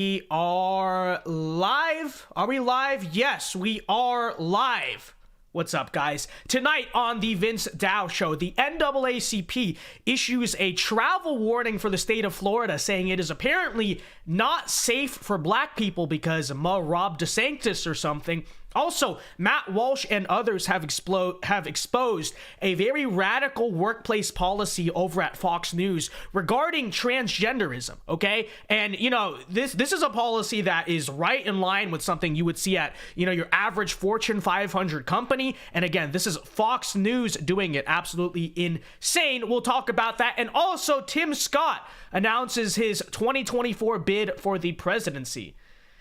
We are live. Are we live? Yes, we are live. What's up, guys? Tonight on the Vince Dow Show, the NAACP issues a travel warning for the state of Florida, saying it is apparently not safe for black people because Rob DeSantis or something. Also, Matt Walsh and others have exposed a very radical workplace policy over at Fox News regarding transgenderism, okay? And, you know, this is a policy that is right in line with something you would see at, you know, your average Fortune 500 company. And again, this is Fox News doing it. Absolutely insane. We'll talk about that. And also, Tim Scott announces his 2024 bid for the presidency.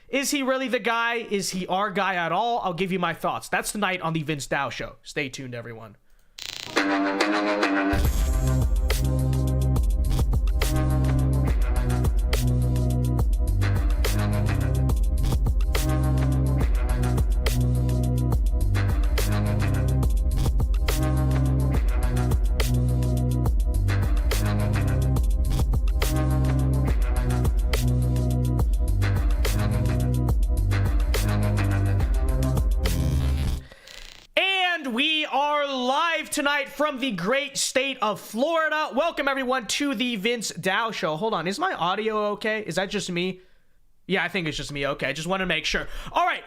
Is he really the guy? Is he our guy at all? I'll give you my thoughts. That's tonight on the Vince Dow Show. Stay tuned, everyone. We are live tonight from the great state of Florida. Welcome, everyone, to the Vince Dow Show. Hold on. Is my audio okay? Is that just me? Yeah, I think it's just me. Okay, I just want to make sure. All right.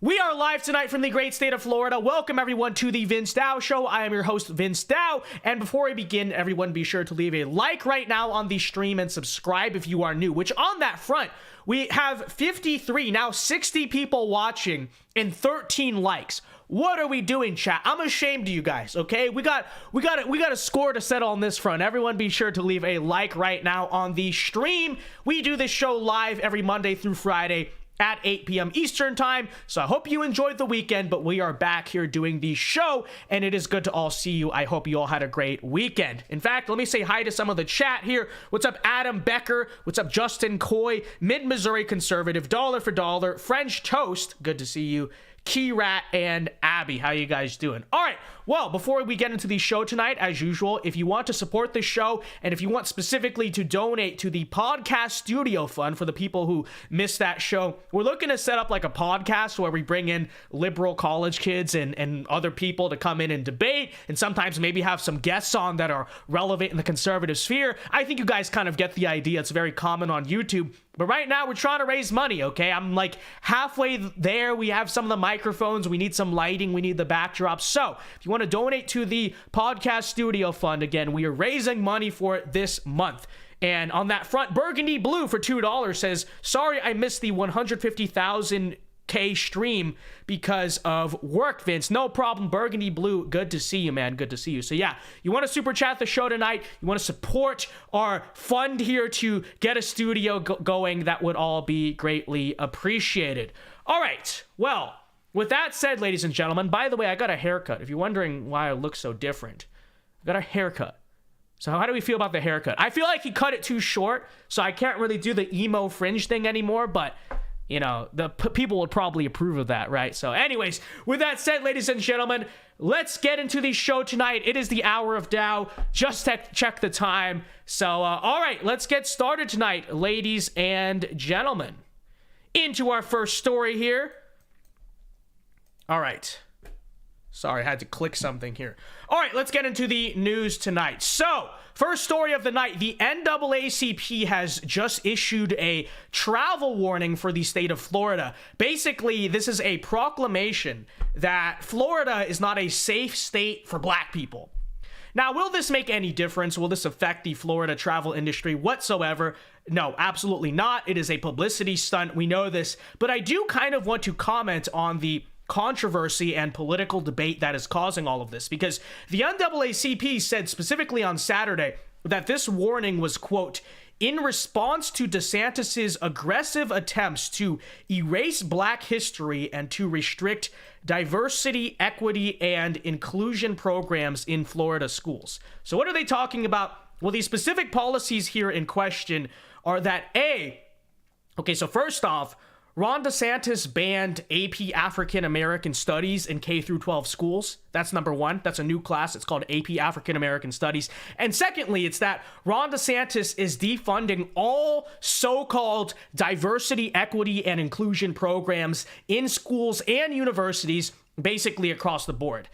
We are live tonight from the great state of Florida. Welcome, everyone, to the Vince Dow Show. I am your host, Vince Dow. And before we begin, everyone, be sure to leave a like right now on the stream and subscribe if you are new, which on that front, we have 53, now 60 people watching and 13 likes. What are we doing, chat? I'm ashamed of you guys, okay? We got a score to settle on this front. Everyone be sure to leave a like right now on the stream. We do this show live every Monday through Friday at 8 p.m. Eastern time. So I hope you enjoyed the weekend, but we are back here doing the show, and it is good to all see you. I hope you all had a great weekend. In fact, let me say hi to some of the chat here. What's up, Adam Becker? What's up, Justin Coy? Mid-Missouri Conservative, Dollar for Dollar, French Toast, good to see you. Key Rat and Abby, how you guys doing? All right, well, before we get into the show tonight, as usual, if you want to support the show and if you want specifically to donate to the podcast studio fund for the people who missed that show, we're looking to set up like a podcast where we bring in liberal college kids and other people to come in and debate, and sometimes maybe have some guests on that are relevant in the conservative sphere. I think you guys kind of get the idea. It's very common on YouTube. But right now, we're trying to raise money, okay? I'm like halfway there. We have some of the microphones. We need some lighting. We need the backdrop. So if you want to donate to the podcast studio fund, again, we are raising money for it this month. And on that front, Burgundy Blue for $2 says, sorry, I missed the 150,000K stream because of work, Vince. No problem, Burgundy Blue. Good to see you, man. Good to see you. So yeah, you want to super chat the show tonight, you want to support our fund here to get a studio going, that would all be greatly appreciated. All right, well, with that said, ladies and gentlemen, by the way, I got a haircut. If you're wondering why I look so different, I got a haircut. So how do we feel about the haircut? I feel like he cut it too short, so I can't really do the emo fringe thing anymore, but you know, the people would probably approve of that, right? So anyways, with that said, ladies and gentlemen, let's get into the show tonight. It is the Hour of Dow. Just check the time. So, all right, let's get started tonight, ladies and gentlemen. Into our first story here. All right. Sorry, I had to click something here. All right, let's get into the news tonight. So, first story of the night, the NAACP has just issued a travel warning for the state of Florida. Basically, this is a proclamation that Florida is not a safe state for black people. Now, will this make any difference? Will this affect the Florida travel industry whatsoever? No, absolutely not. It is a publicity stunt. We know this. But I do kind of want to comment on the controversy and political debate that is causing all of this, because the NAACP said specifically on Saturday that this warning was, quote, in response to DeSantis's aggressive attempts to erase black history and to restrict diversity, equity, and inclusion programs in Florida schools. So what are they talking about? Well, these specific policies here in question are that so first off, Ron DeSantis banned AP African American Studies in K through 12 schools. That's number one. That's a new class. It's called AP African American Studies. And secondly, it's that Ron DeSantis is defunding all so-called diversity, equity, and inclusion programs in schools and universities, basically across the board.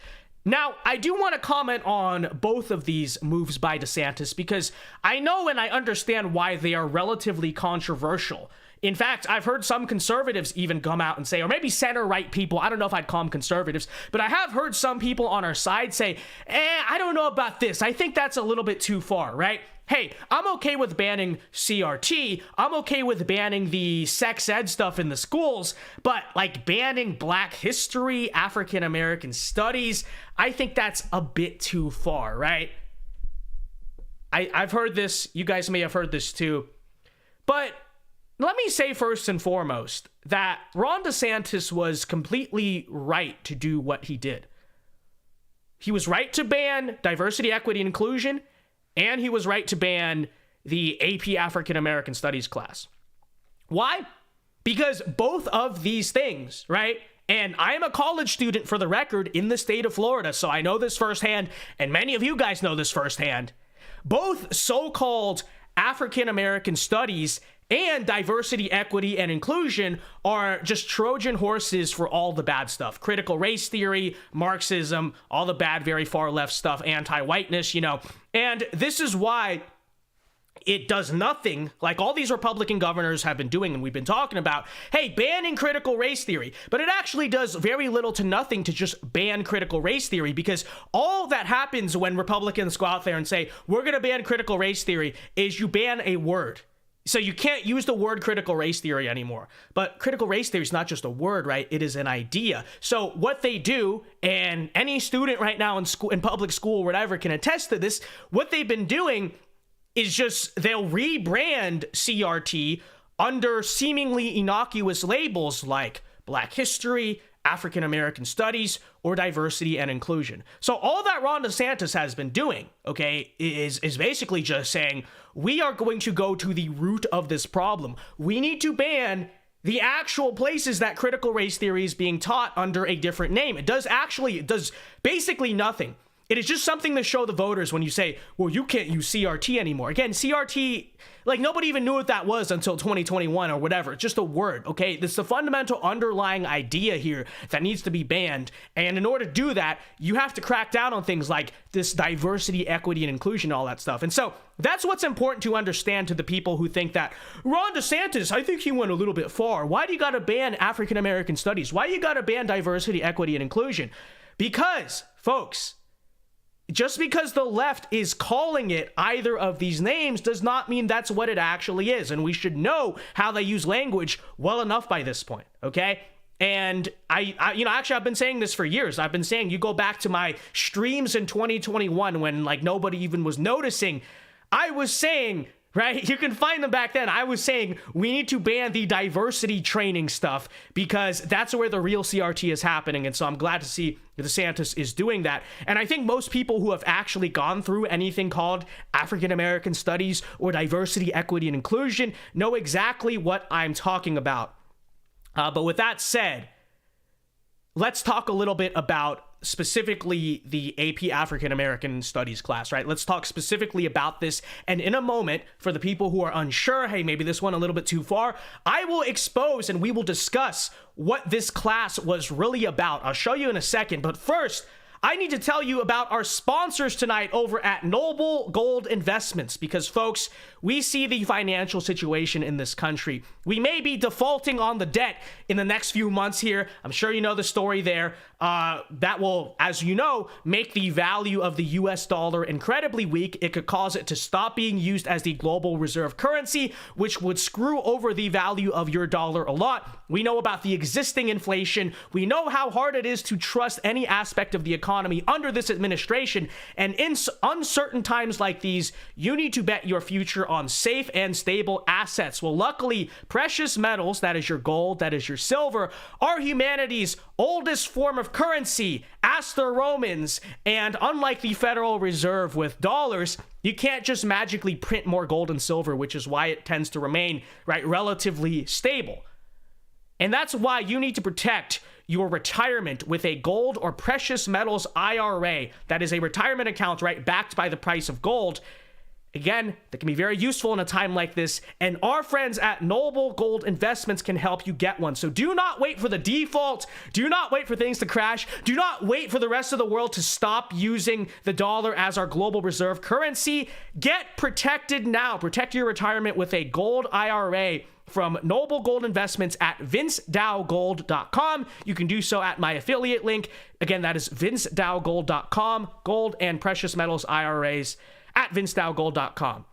Now, I do want to comment on both of these moves by DeSantis because I know and I understand why they are relatively controversial. In fact, I've heard some conservatives even come out and say, or maybe center-right people, I don't know if I'd call them conservatives, but I have heard some people on our side say, I don't know about this. I think that's a little bit too far, right? Hey, I'm okay with banning CRT. I'm okay with banning the sex ed stuff in the schools, but like banning Black history, African American studies, I think that's a bit too far, right? I've heard this. You guys may have heard this too. But let me say first and foremost that Ron DeSantis was completely right to do what he did. He was right to ban diversity, equity, and inclusion, and he was right to ban the AP African American Studies class. Why? Because both of these things, right? And I am a college student, for the record, in the state of Florida, so I know this firsthand, and many of you guys know this firsthand. Both so-called African American studies and diversity, equity, and inclusion are just Trojan horses for all the bad stuff. Critical race theory, Marxism, all the bad, very far left stuff, anti-whiteness, And this is why it does nothing like all these Republican governors have been doing and we've been talking about, hey, banning critical race theory. But it actually does very little to nothing to just ban critical race theory, because all that happens when Republicans go out there and say, we're going to ban critical race theory, is you ban a word. So you can't use the word critical race theory anymore. But critical race theory is not just a word, right? It is an idea. So what they do, and any student right now in school, in public school, whatever, can attest to this, what they've been doing is just they'll rebrand CRT under seemingly innocuous labels like Black history, African American studies, or diversity and inclusion. So all that Ron DeSantis has been doing, okay, is basically just saying, we are going to go to the root of this problem. We need to ban the actual places that critical race theory is being taught under a different name. It does basically nothing. It is just something to show the voters when you say, well, you can't use CRT anymore. Again, CRT, like nobody even knew what that was until 2021 or whatever. It's just a word, okay? This is the fundamental underlying idea here that needs to be banned. And in order to do that, you have to crack down on things like this diversity, equity, and inclusion, all that stuff. And so that's what's important to understand to the people who think that Ron DeSantis, I think he went a little bit far. Why do you got to ban African American studies? Why do you got to ban diversity, equity, and inclusion? Because, folks, just because the left is calling it either of these names does not mean that's what it actually is. And we should know how they use language well enough by this point, okay? And actually, I've been saying this for years. I've been saying, you go back to my streams in 2021 when like nobody even was noticing. I was saying, right? You can find them back then. I was saying we need to ban the diversity training stuff because that's where the real CRT is happening. And so I'm glad to see DeSantis is doing that. And I think most people who have actually gone through anything called African American studies or diversity, equity, and inclusion know exactly what I'm talking about. But with that said, let's talk a little bit about specifically the AP African American Studies class, right? Let's talk specifically about this. And in a moment, for the people who are unsure, hey, maybe this went a little bit too far, I will expose and we will discuss what this class was really about. I'll show you in a second. But first, I need to tell you about our sponsors tonight over at Noble Gold Investments, because folks, we see the financial situation in this country. We may be defaulting on the debt in the next few months here. I'm sure you know the story there. That will, as you know, make the value of the US dollar incredibly weak. It could cause it to stop being used as the global reserve currency, which would screw over the value of your dollar a lot. We know about the existing inflation. We know how hard it is to trust any aspect of the economy under this administration. And in uncertain times like these, you need to bet your future on safe and stable assets. Well, luckily, precious metals, that is your gold, that is your silver, are humanity's oldest form of currency. Ask the Romans. And unlike the Federal Reserve with dollars, you can't just magically print more gold and silver, which is why it tends to remain, right, relatively stable. And that's why you need to protect your retirement with a gold or precious metals IRA. That is a retirement account, right, backed by the price of gold. Again, that can be very useful in a time like this, and our friends at Noble Gold Investments can help you get one. So do not wait for the default. Do not wait for things to crash. Do not wait for the rest of the world to stop using the dollar as our global reserve currency. Get protected now. Protect your retirement with a gold IRA from Noble Gold Investments at vincedaogold.com. You can do so at my affiliate link. Again, that is vincedaogold.com. Gold and precious metals IRAs at vincedaogold.com.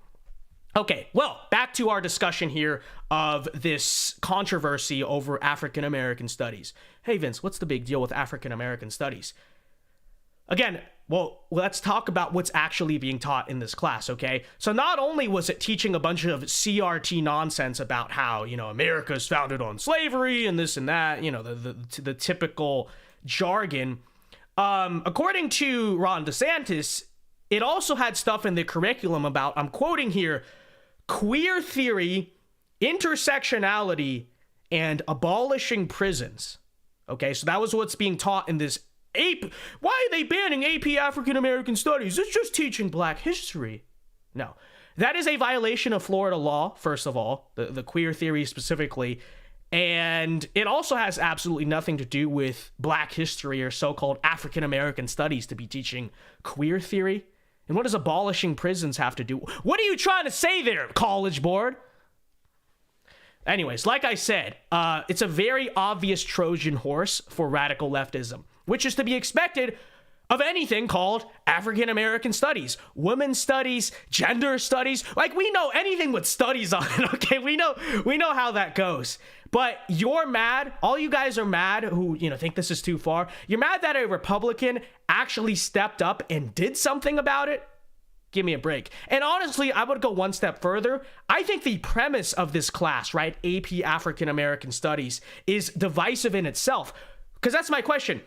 Okay, well, back to our discussion here of this controversy over African American studies. Hey, Vince, what's the big deal with African American studies? Again, well, let's talk about what's actually being taught in this class, okay? So not only was it teaching a bunch of CRT nonsense about how, America's founded on slavery and this and that, the typical jargon. According to Ron DeSantis, it also had stuff in the curriculum about, I'm quoting here, queer theory, intersectionality, and abolishing prisons. Okay, so that was what's being taught in this AP. Why are they banning AP African American Studies? It's just teaching Black history. No, that is a violation of Florida law, first of all, the queer theory specifically. And it also has absolutely nothing to do with Black history or so-called African American studies to be teaching queer theory. And what does abolishing prisons have to do? What are you trying to say there, College Board? Anyways, like I said, it's a very obvious Trojan horse for radical leftism, which is to be expected of anything called African American studies, women's studies, gender studies. Like, we know anything with studies on it, okay? We know how that goes. But you're mad, all you guys are mad who, think this is too far. You're mad that a Republican actually stepped up and did something about it? Give me a break. And honestly, I would go one step further. I think the premise of this class, right, AP African American Studies, is divisive in itself. Because that's my question.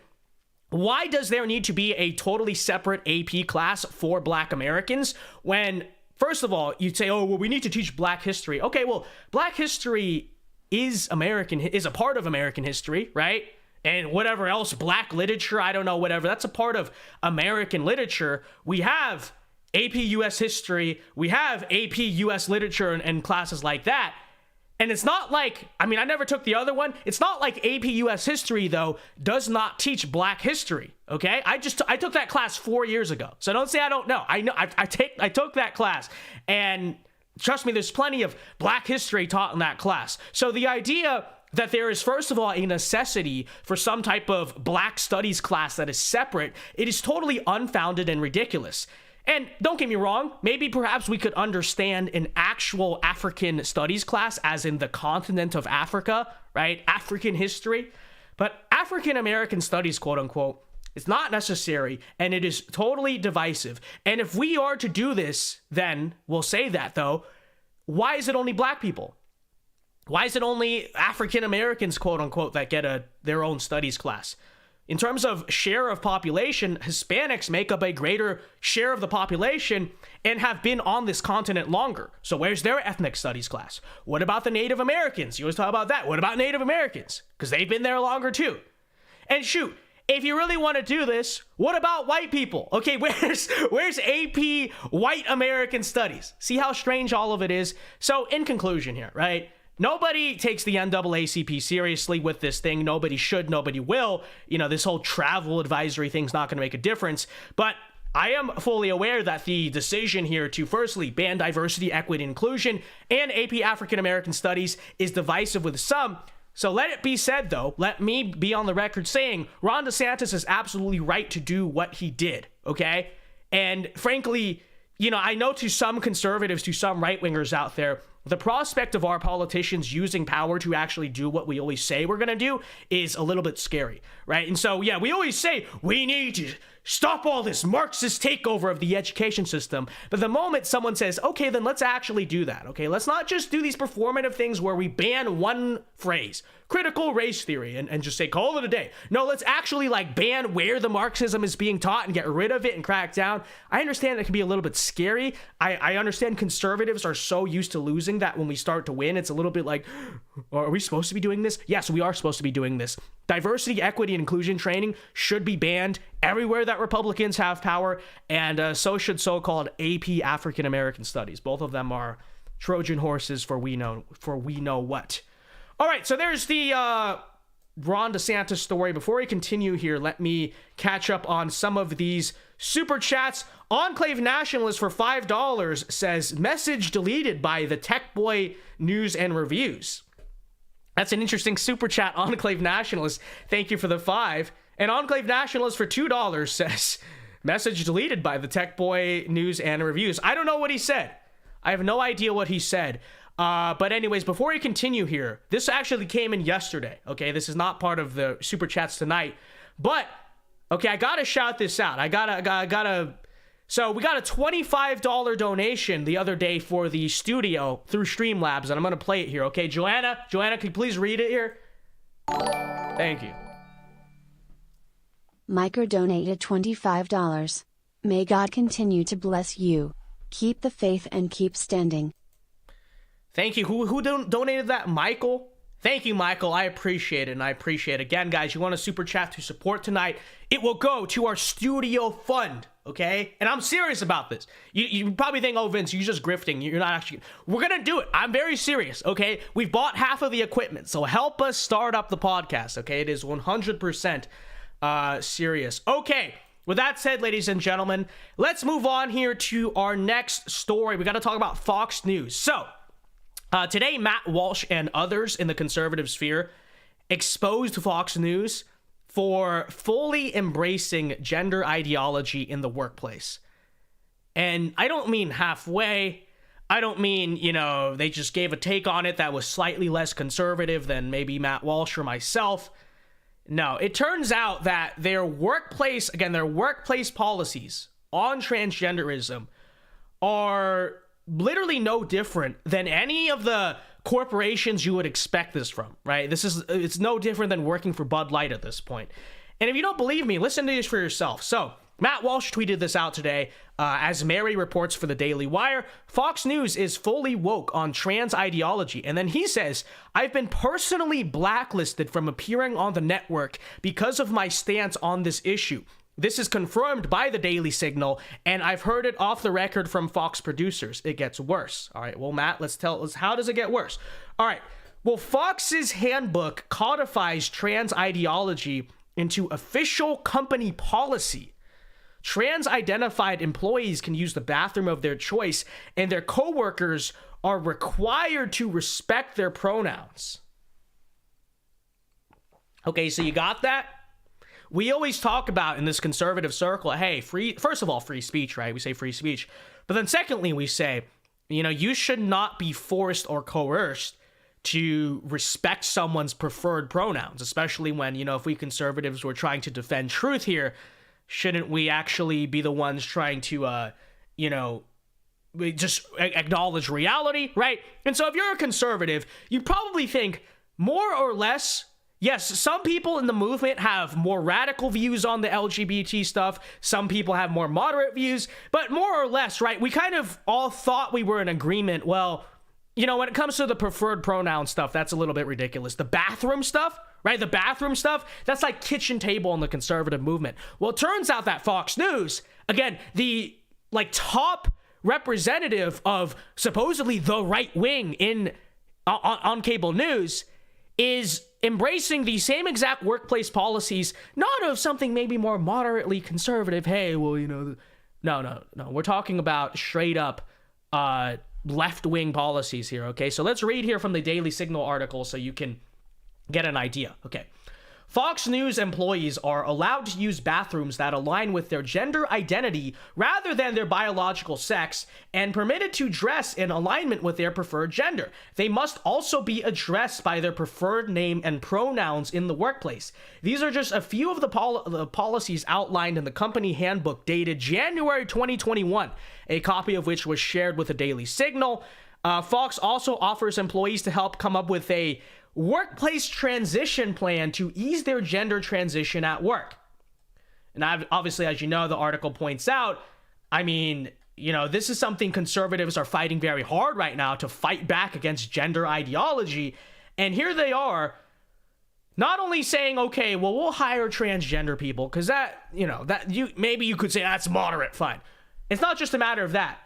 Why does there need to be a totally separate AP class for Black Americans when, first of all, you'd say, oh, well, we need to teach Black history. Okay, well, Black history is a part of American history, right? And whatever else, Black literature, I don't know, whatever, that's a part of American literature. We have AP US history, we have AP US literature and classes like that. And it's not like, I never took the other one. It's not like AP US history, though, does not teach Black history, okay? I took that class 4 years ago. So don't say I don't know. I know, I took that class, and trust me, there's plenty of Black history taught in that class. So the idea that there is, first of all, a necessity for some type of Black studies class that is separate, it is totally unfounded and ridiculous. And don't get me wrong, maybe perhaps we could understand an actual African studies class, as in the continent of Africa, right? African history. But African American studies, quote unquote, it's not necessary, and it is totally divisive. And if we are to do this, then we'll say that, though, why is it only Black people? Why is it only African Americans, quote unquote, that get their own studies class? In terms of share of population, Hispanics make up a greater share of the population and have been on this continent longer. So where's their ethnic studies class? What about the Native Americans? You always talk about that. What about Native Americans? Because they've been there longer too. And shoot, if you really want to do this, what about white people? Okay, where's AP white American studies? See how strange all of it is? So in conclusion here, right? Nobody takes the NAACP seriously with this thing. Nobody should, nobody will. This whole travel advisory thing's not going to make a difference. But I am fully aware that the decision here to firstly ban diversity, equity, inclusion, and AP African American Studies is divisive with some. So let it be said, though, let me be on the record saying Ron DeSantis is absolutely right to do what he did, okay? And frankly, I know to some conservatives, to some right-wingers out there, the prospect of our politicians using power to actually do what we always say we're going to do is a little bit scary, right? And so, yeah, we always say we need to stop all this Marxist takeover of the education system. But the moment someone says, okay, then let's actually do that, okay? Let's not just do these performative things where we ban one phrase, critical race theory, and just say, call it a day. No, let's actually ban where the Marxism is being taught and get rid of it and crack down. I understand it can be a little bit scary. I understand conservatives are so used to losing that when we start to win, it's a little bit like, Or are we supposed to be doing this? Yes, we are supposed to be doing this. Diversity, equity, and inclusion training should be banned everywhere that Republicans have power, and so should so-called AP African American Studies. Both of them are Trojan horses for we know what. All right, so there's the Ron DeSantis story. Before we continue here, let me catch up on some of these super chats. Enclave Nationalist for $5 says, message deleted by the Tech Boy News and Reviews. That's an interesting super chat, Enclave Nationalist. Thank you for the 5. And Enclave Nationalist for $2 says, message deleted by the Tech Boy News and Reviews. I don't know what he said. I have no idea what he said. But anyways, before we continue here, this actually came in yesterday. Okay, this is not part of the super chats tonight. But, okay, I gotta shout this out. So we got a $25 donation the other day for the studio through Streamlabs, and I'm going to play it here, okay? Joanna, can you please read it here? Thank you. Micro donated $25. May God continue to bless you. Keep the faith and keep standing. Thank you. Who donated that? Michael? Thank you, Michael. I appreciate it, and I appreciate it. Again, guys, you want a super chat to support tonight, it will go to our studio fund, okay? And I'm serious about this. You probably think, oh, Vince, you're just grifting. You're not actually... We're going to do it. I'm very serious, okay? We've bought half of the equipment, so help us start up the podcast, okay? It is 100% serious. Okay, with that said, ladies and gentlemen, let's move on here to our next story. We got to talk about Fox News. So... today, Matt Walsh and others in the conservative sphere exposed Fox News for fully embracing gender ideology in the workplace. And I don't mean halfway. I don't mean, they just gave a take on it that was slightly less conservative than maybe Matt Walsh or myself. No, it turns out that their workplace policies on transgenderism are literally no different than any of the corporations you would expect this from, right? It's no different than working for Bud Light at this point. And if you don't believe me, listen to this for yourself. So, Matt Walsh tweeted this out today. As Mary reports for the Daily Wire, Fox News is fully woke on trans ideology. And then he says, I've been personally blacklisted from appearing on the network because of my stance on this issue. This is confirmed by the Daily Signal, and I've heard it off the record from Fox producers. It gets worse. All right, well, Matt, let's tell us, how does it get worse? All right, well, Fox's handbook codifies trans ideology into official company policy. Trans-identified employees can use the bathroom of their choice, and their coworkers are required to respect their pronouns. Okay, so you got that? We always talk about in this conservative circle, hey, first of all, free speech, right? We say free speech. But then secondly, we say, you should not be forced or coerced to respect someone's preferred pronouns, especially when, if we conservatives were trying to defend truth here, shouldn't we actually be the ones trying to, just acknowledge reality, right? And so if you're a conservative, you probably think more or less, yes, some people in the movement have more radical views on the LGBT stuff. Some people have more moderate views, but more or less, right? We kind of all thought we were in agreement. Well, when it comes to the preferred pronoun stuff, that's a little bit ridiculous. The bathroom stuff, right? The bathroom stuff, that's like kitchen table in the conservative movement. Well, it turns out that Fox News, again, the top representative of supposedly the right wing on cable news, is embracing the same exact workplace policies, not of something maybe more moderately conservative. Hey, well, no. We're talking about straight up left-wing policies here, okay? So let's read here from the Daily Signal article so you can get an idea. Okay. Fox News employees are allowed to use bathrooms that align with their gender identity rather than their biological sex, and permitted to dress in alignment with their preferred gender. They must also be addressed by their preferred name and pronouns in the workplace. These are just a few of the policies outlined in the company handbook dated January 2021, a copy of which was shared with the Daily Signal. Fox also offers employees to help come up with a workplace transition plan to ease their gender transition at work. And obviously, as you know, the article points out, this is something conservatives are fighting very hard right now to fight back against gender ideology. And here they are, not only saying, okay, well, we'll hire transgender people, because that, maybe you could say that's moderate, fine. It's not just a matter of that.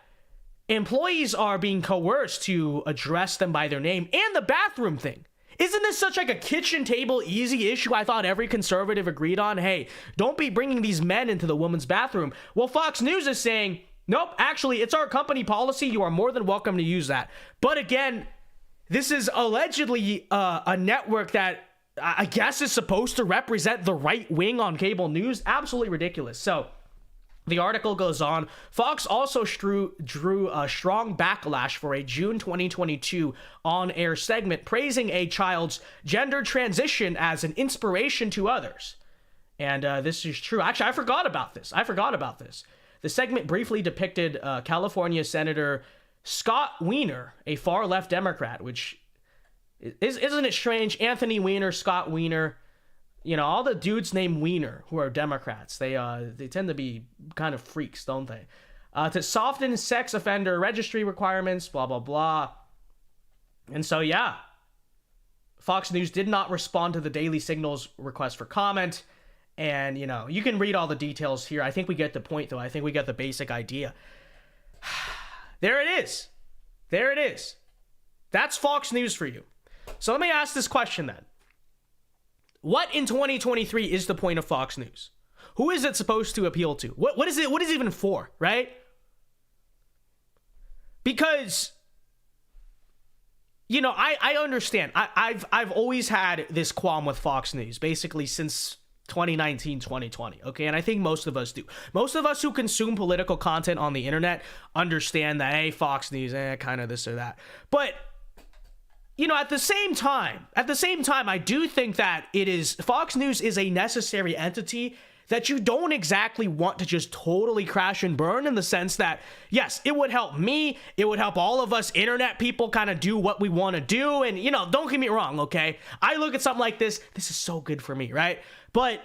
Employees are being coerced to address them by their name, and the bathroom thing. Isn't this such like a kitchen table easy issue I thought every conservative agreed on? Hey, don't be bringing these men into the women's bathroom. Well, Fox News is saying, nope, actually, it's our company policy. You are more than welcome to use that. But again, this is allegedly a network that I guess is supposed to represent the right wing on cable news. Absolutely ridiculous. So the article goes on. Fox also drew a strong backlash for a June 2022 on-air segment praising a child's gender transition as an inspiration to others. And this is true. Actually, I forgot about this. The segment briefly depicted California Senator Scott Wiener, a far-left Democrat, which isn't it strange? Anthony Weiner, Scott Wiener. All the dudes named Wiener who are Democrats, they tend to be kind of freaks, don't they? To soften sex offender registry requirements, blah, blah, blah. And so, yeah, Fox News did not respond to the Daily Signal's request for comment. And, you can read all the details here. I think we get the point, though. I think we get the basic idea. There it is. That's Fox News for you. So let me ask this question then. What in 2023 is the point of Fox News? Who is it supposed to appeal to? What is it even for, right? Because, I understand. I've always had this qualm with Fox News, basically since 2019, 2020, okay? And I think most of us do. Most of us who consume political content on the internet understand that, hey, Fox News, kind of this or that. But at the same time, I do think that Fox News is a necessary entity that you don't exactly want to just totally crash and burn, in the sense that, yes, it would help me, it would help all of us internet people kind of do what we want to do. And, don't get me wrong, okay? I look at something like this is so good for me, right? But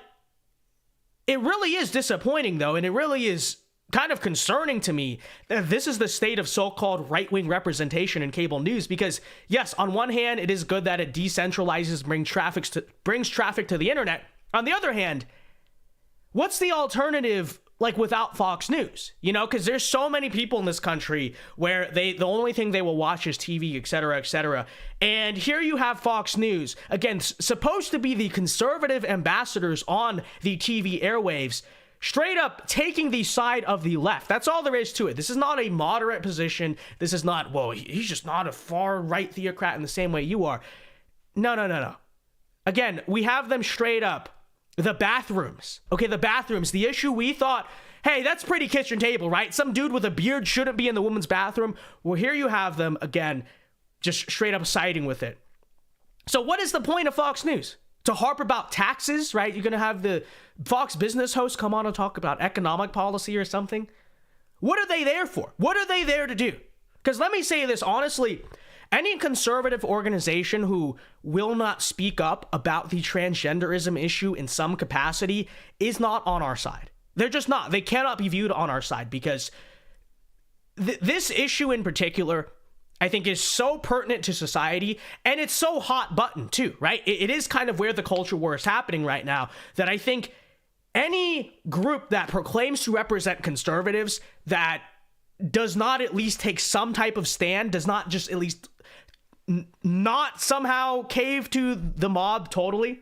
it really is disappointing, though, and it really is kind of concerning to me that this is the state of so-called right-wing representation in cable news. Because yes, on one hand, it is good that it decentralizes, brings traffic to the internet. On the other hand, what's the alternative like without Fox News? Because there's so many people in this country where the only thing they will watch is TV, etc., etc. And here you have Fox News, again, supposed to be the conservative ambassadors on the TV airwaves, straight up taking the side of the left. That's all there is to it. This is not a moderate position. This is not, well, he's just not a far-right theocrat in the same way you are. No. Again, we have them straight up. The bathrooms. Okay, the bathrooms. The issue we thought, hey, that's pretty kitchen table, right? Some dude with a beard shouldn't be in the women's bathroom. Well, here you have them, again, just straight up siding with it. So what is the point of Fox News? To harp about taxes, right? You're going to have the Fox business host come on and talk about economic policy or something. What are they there for? What are they there to do? Because let me say this honestly, any conservative organization who will not speak up about the transgenderism issue in some capacity is not on our side. They're just not. They cannot be viewed on our side, because this issue in particular, I think, is so pertinent to society, and it's so hot button too, right? It is kind of where the culture war is happening right now, that I think any group that proclaims to represent conservatives that does not at least take some type of stand, does not just at least not somehow cave to the mob totally,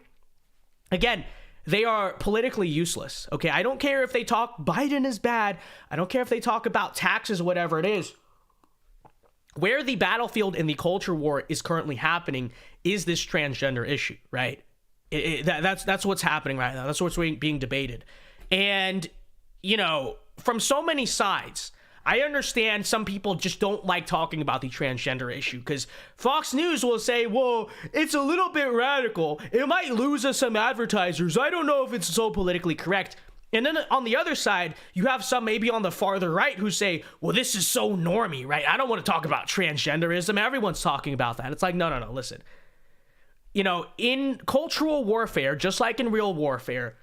again, they are politically useless, okay? I don't care if they talk Biden is bad. I don't care if they talk about taxes, whatever it is. Where the battlefield in the culture war is currently happening is this transgender issue, right? That's what's happening right now. That's what's being debated. And, from so many sides, I understand some people just don't like talking about the transgender issue, because Fox News will say, well, it's a little bit radical. It might lose us some advertisers. I don't know if it's so politically correct. And then on the other side, you have some maybe on the farther right who say, well, this is so normie, right? I don't want to talk about transgenderism. Everyone's talking about that. It's like, no, listen. In cultural warfare, just like in real warfare,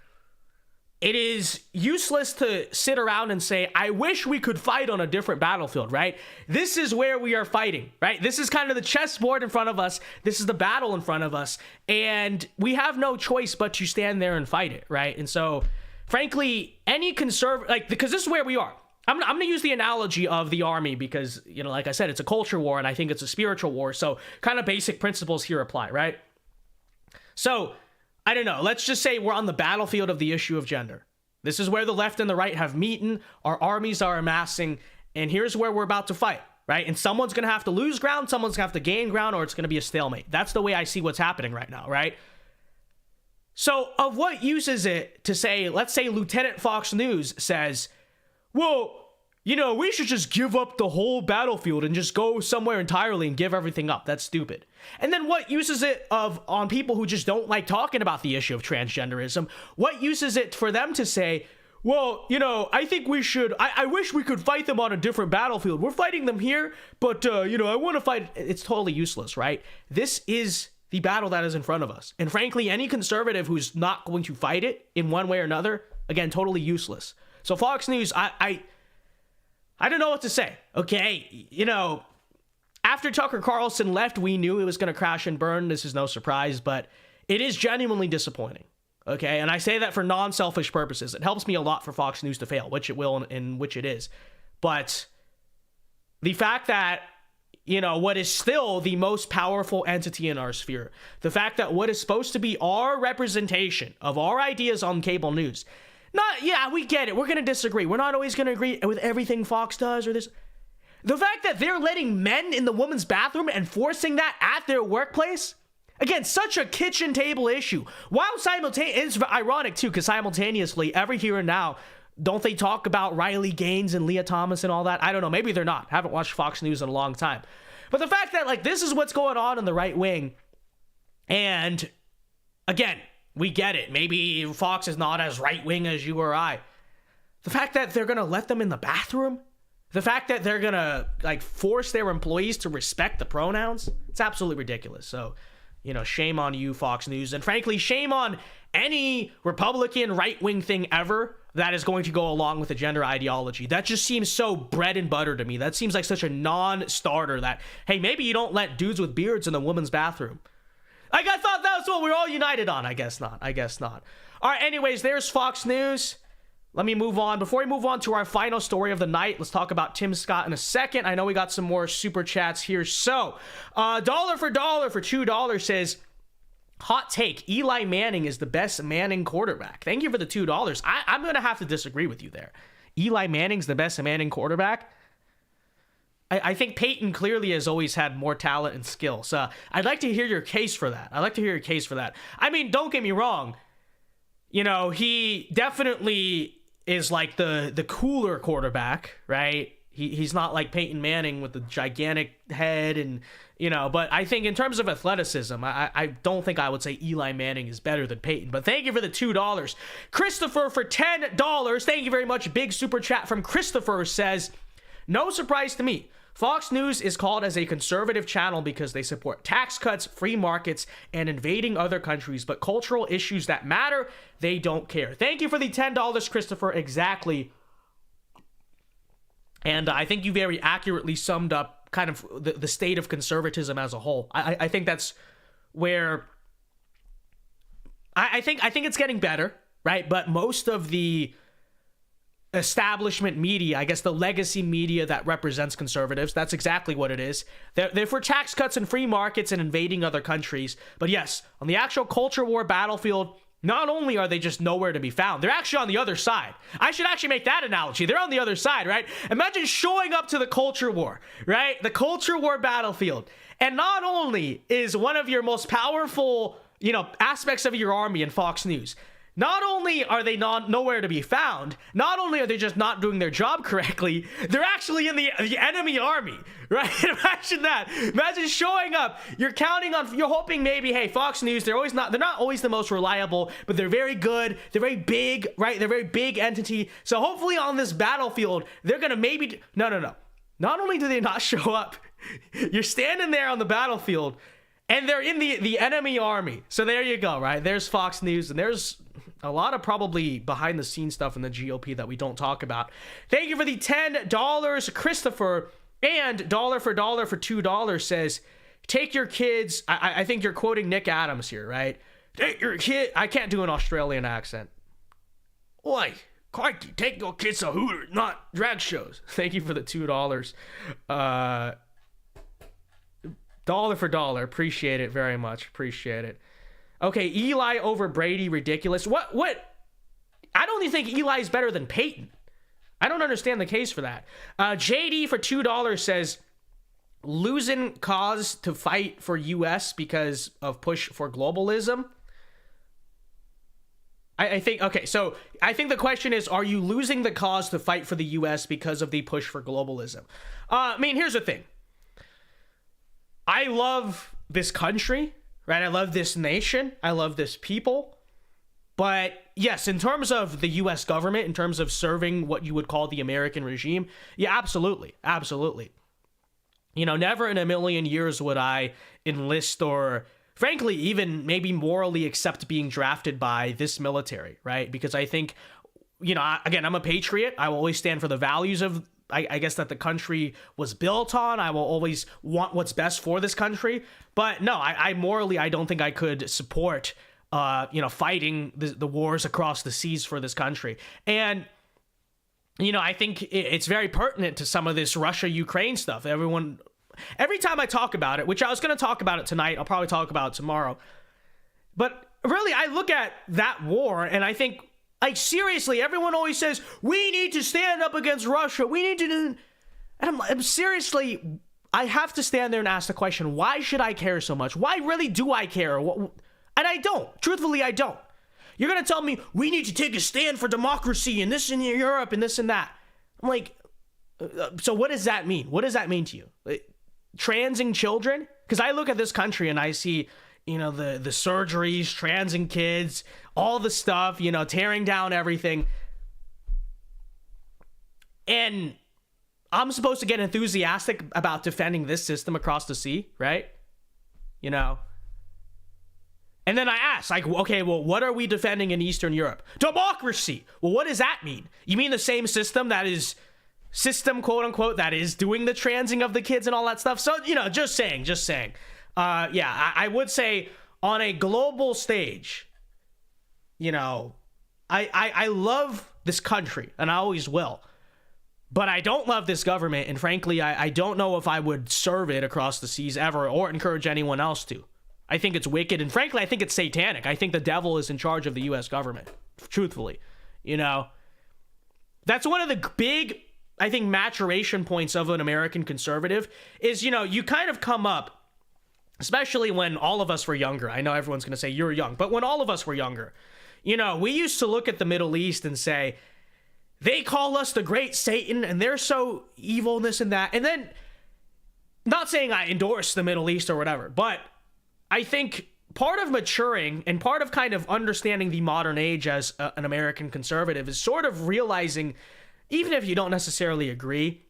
it is useless to sit around and say, I wish we could fight on a different battlefield, right? This is where we are fighting, right? This is kind of the chessboard in front of us. This is the battle in front of us. And we have no choice but to stand there and fight it, right? And so, frankly, any conservative, like, because this is where we are. I'm going to use the analogy of the army because, you know, like I said, it's a culture war and I think it's a spiritual war. So kind of basic principles here apply, right? So, I don't know. Let's just say we're on the battlefield of the issue of gender. This is where the left and the right have meeting. Our armies are amassing. And here's where we're about to fight, right? And someone's going to have to lose ground. Someone's going to have to gain ground, or it's going to be a stalemate. That's the way I see what's happening right now, right? So of what use is it to say, let's say Lieutenant Fox News says, well, you know, we should just give up the whole battlefield and just go somewhere entirely and give everything up. That's stupid. And then what use is it on people who just don't like talking about the issue of transgenderism? What use is it for them to say, well, you know, I think we should, I wish we could fight them on a different battlefield. We're fighting them here, but, you know, I want to fight. It's totally useless, right? This is the battle that is in front of us. And frankly, any conservative who's not going to fight it in one way or another, again, totally useless. So Fox News, I don't know what to say, okay? You know, after Tucker Carlson left, we knew it was going to crash and burn. This is no surprise, but it is genuinely disappointing, okay? And I say that for non-selfish purposes. It helps me a lot for Fox News to fail, which it will and which it is. But the fact that, you know, what is still the most powerful entity in our sphere, the fact that what is supposed to be our representation of our ideas on cable news, yeah, we get it. We're going to disagree. We're not always going to agree with everything Fox does or this. The fact that they're letting men in the women's bathroom and forcing that at their workplace, again, such a kitchen table issue. While simultaneously, it's ironic too, because simultaneously, every here and now, don't they talk about Riley Gaines and Leah Thomas and all that? I don't know. Maybe they're not. Haven't watched Fox News in a long time. But the fact that, like, this is what's going on in the right wing, and again, we get it. Maybe Fox is not as right-wing as you or I. The fact that they're going to let them in the bathroom, the fact that they're going to, like, force their employees to respect the pronouns, it's absolutely ridiculous. So, you know, shame on you, Fox News. And frankly, shame on any Republican right-wing thing ever that is going to go along with the gender ideology. That just seems so bread and butter to me. That seems like such a non-starter that, hey, maybe you don't let dudes with beards in the women's bathroom. Like, I thought that was what we were all united on. I guess not. All right, anyways, there's Fox News. Let me move on. Before we move on to our final story of the night, let's talk about Tim Scott in a second. I know we got some more super chats here. So, dollar for $2 says, hot take, Eli Manning is the best Manning quarterback. Thank you for the $2. I'm going to have to disagree with you there. Eli Manning's the best Manning quarterback? I think Peyton clearly has always had more talent and skill. So I'd like to hear your case for that. I mean, don't get me wrong. You know, he definitely is like the cooler quarterback, right? He's not like Peyton Manning with the gigantic head and, you know, but I think in terms of athleticism, I don't think I would say Eli Manning is better than Peyton. But thank you for the $2. Christopher for $10. Thank you very much. Big super chat from Christopher says, no surprise to me. Fox News is called as a conservative channel because they support tax cuts, free markets, and invading other countries, but cultural issues that matter, they don't care. Thank you for the $10, Christopher. Exactly. And I think you very accurately summed up kind of the state of conservatism as a whole. I think that's where I think it's getting better, right? But most of the establishment media, I guess the legacy media that represents conservatives, that's exactly what it is. They're for tax cuts and free markets and invading other countries. But yes, on the actual culture war battlefield, not only are they just nowhere to be found, they're actually on the other side. I should actually make that analogy. They're on the other side, right? Imagine showing up to the culture war, right? The culture war battlefield. And not only is one of your most powerful, you know, aspects of your army in Fox News, not only are they nowhere to be found, not only are they just not doing their job correctly, they're actually in the enemy army, right? Imagine that. Imagine showing up. You're hoping maybe, hey, Fox News, they're not always the most reliable, but they're very good. They're very big, right? They're a very big entity. So hopefully on this battlefield, they're going to maybe, no. Not only do they not show up, you're standing there on the battlefield and they're in the enemy army. So there you go, right? There's Fox News and there's A lot of probably behind the scenes stuff in the GOP that we don't talk about. Thank you for the $10, Christopher. And dollar for $2 says, take your kids. I think you're quoting Nick Adams here, right? Take your kid. I can't do an Australian accent. Oi, crikey, take your kids to Hooters, not drag shows. Thank you for the $2. Dollar for dollar. Appreciate it very much. Appreciate it. Okay, Eli over Brady, ridiculous. What? I don't even think Eli's better than Peyton. I don't understand the case for that. JD for $2 says, losing cause to fight for U.S. because of push for globalism. I think, okay, so I think the question is, are you losing the cause to fight for the U.S. because of the push for globalism? I mean, here's the thing. I love this country, right? I love this nation. I love this people. But yes, in terms of the U.S. government, in terms of serving what you would call the American regime, yeah, absolutely. Absolutely. You know, never in a million years would I enlist or, frankly, even maybe morally accept being drafted by this military, right? Because I think, you know, again, I'm a patriot. I will always stand for the values of, I guess, that the country was built on. I will always want what's best for this country. But no, I morally, I don't think I could support, you know, fighting the wars across the seas for this country. And, you know, I think it's very pertinent to some of this Russia-Ukraine stuff. Every time I talk about it, which I was going to talk about it tonight, I'll probably talk about it tomorrow. But really, I look at that war and I think, like, seriously, everyone always says, we need to stand up against Russia. We need to do... And I'm seriously, I have to stand there and ask the question, why should I care so much? Why really do I care? And I don't. Truthfully, I don't. You're going to tell me, we need to take a stand for democracy and this in Europe and this and that. I'm like, so what does that mean? What does that mean to you? Transing children? Because I look at this country and I see, you know, the surgeries, transing kids, all the stuff, you know, tearing down everything. And I'm supposed to get enthusiastic about defending this system across the sea, right? You know. And then I ask, like, okay, well, what are we defending in Eastern Europe? Democracy. Well, what does that mean? You mean the same system, quote unquote, that is doing the transing of the kids and all that stuff? So, you know, just saying. Yeah, I would say on a global stage, you know, I love this country and I always will, but I don't love this government. And frankly, I don't know if I would serve it across the seas ever or encourage anyone else to. I think it's wicked. And frankly, I think it's satanic. I think the devil is in charge of the U.S. government, truthfully. You know, that's one of the big, I think, maturation points of an American conservative is, you know, you kind of come up, especially when all of us were younger. I know everyone's going to say you're young, but when all of us were younger, you know, we used to look at the Middle East and say, they call us the great Satan and they're so evil, this and that. And then, not saying I endorse the Middle East or whatever, but I think part of maturing and part of kind of understanding the modern age as an American conservative is sort of realizing, even if you don't necessarily agree,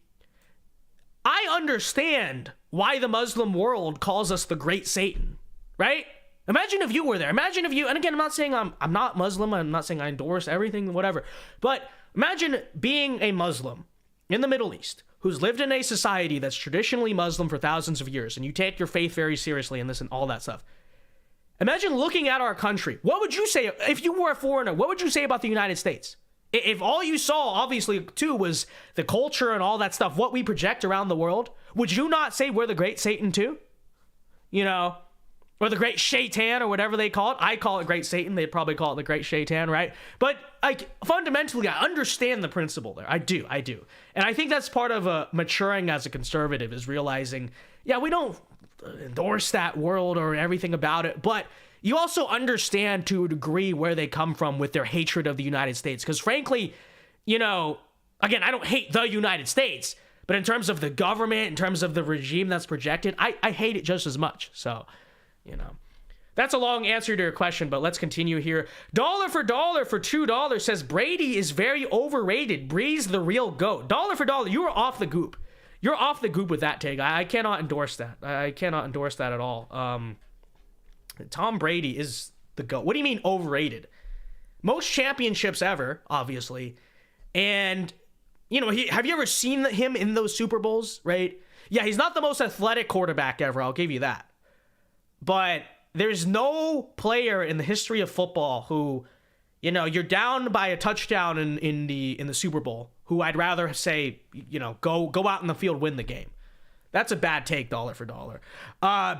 I understand why the Muslim world calls us the great Satan, right? Imagine if you were there. Imagine if you, and again, I'm not saying I'm not Muslim. I'm not saying I endorse everything, whatever. But imagine being a Muslim in the Middle East who's lived in a society that's traditionally Muslim for thousands of years, and you take your faith very seriously and this and all that stuff. Imagine looking at our country. What would you say, if you were a foreigner, what would you say about the United States? If all you saw, obviously, too, was the culture and all that stuff, what we project around the world, would you not say we're the great Satan, too? You know, or the great Shaitan, or whatever they call it. I call it great Satan. They'd probably call it the great Shaitan, right? But, like, fundamentally, I understand the principle there. I do. And I think that's part of maturing as a conservative, is realizing, yeah, we don't endorse that world or everything about it, but you also understand to a degree where they come from with their hatred of the United States. Because frankly, you know, again, I don't hate the United States, but in terms of the government, in terms of the regime that's projected, I hate it just as much. So, you know, that's a long answer to your question, but let's continue here. Dollar for $2 says Brady is very overrated. Breeze the real GOAT. Dollar for dollar, you are off the goop. You're off the goop with that take. I cannot endorse that. I cannot endorse that at all. Tom Brady is the GOAT. What do you mean overrated? most championships ever, obviously. And, you know, have you ever seen him in those Super Bowls, right? Yeah, he's not the most athletic quarterback ever, I'll give you that. But there's no player in the history of football who, you know, you're down by a touchdown in the Super Bowl, who I'd rather say, you know, go out in the field, win the game. That's a bad take, dollar for dollar.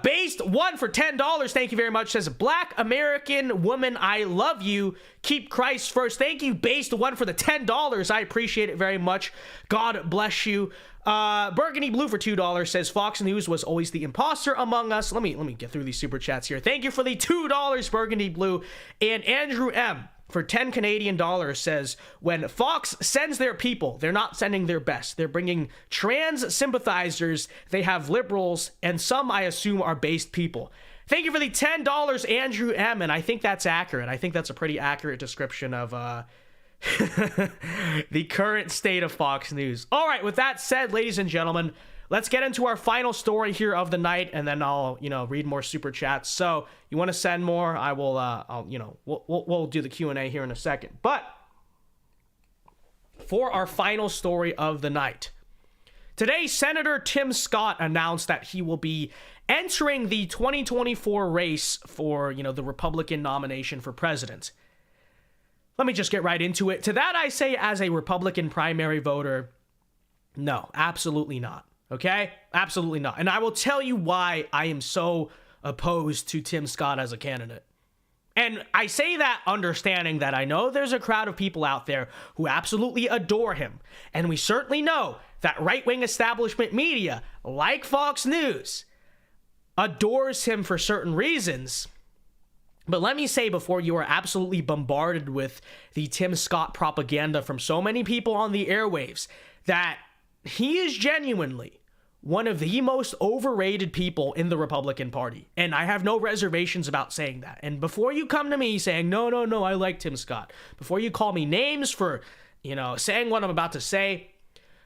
Based one for $10. Thank you very much. Says, Black American woman, I love you. Keep Christ first. Thank you. Based one for the $10. I appreciate it very much. God bless you. Burgundy Blue for $2 says, Fox News was always the imposter among us. Let me get through these super chats here. Thank you for the $2, Burgundy Blue. And Andrew M for 10 Canadian dollars says, when Fox sends their people, they're not sending their best. They're bringing trans sympathizers. They have liberals, and some, I assume, are based people. Thank you for the $10, Andrew M. And I think that's accurate. I think that's a pretty accurate description of the current state of Fox News. All right, with that said, ladies and gentlemen, let's get into our final story here of the night, and then I'll, you know, read more super chats. So you want to send more, I will, we'll do the Q&A here in a second. But for our final story of the night, today, Senator Tim Scott announced that he will be entering the 2024 race for, you know, the Republican nomination for president. Let me just get right into it. To that, I say, as a Republican primary voter, no, absolutely not. Okay? Absolutely not. And I will tell you why I am so opposed to Tim Scott as a candidate. And I say that understanding that I know there's a crowd of people out there who absolutely adore him. And we certainly know that right-wing establishment media, like Fox News, adores him for certain reasons. But let me say, before you are absolutely bombarded with the Tim Scott propaganda from so many people on the airwaves, that he is genuinely one of the most overrated people in the Republican Party. And I have no reservations about saying that. And before you come to me saying, no, I like Tim Scott, before you call me names for, you know, saying what I'm about to say,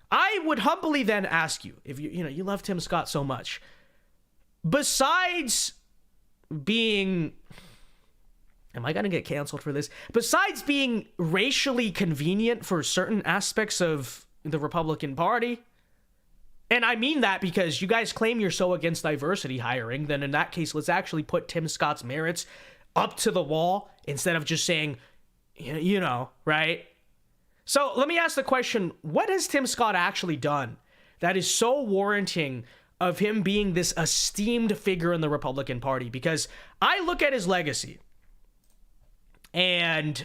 I would humbly then ask you, if you love Tim Scott so much, besides being, am I going to get canceled for this? Besides being racially convenient for certain aspects of the Republican Party, and I mean that because you guys claim you're so against diversity hiring, then in that case, let's actually put Tim Scott's merits up to the wall instead of just saying, you know, right? So let me ask the question, what has Tim Scott actually done that is so warranting of him being this esteemed figure in the Republican Party? Because I look at his legacy and,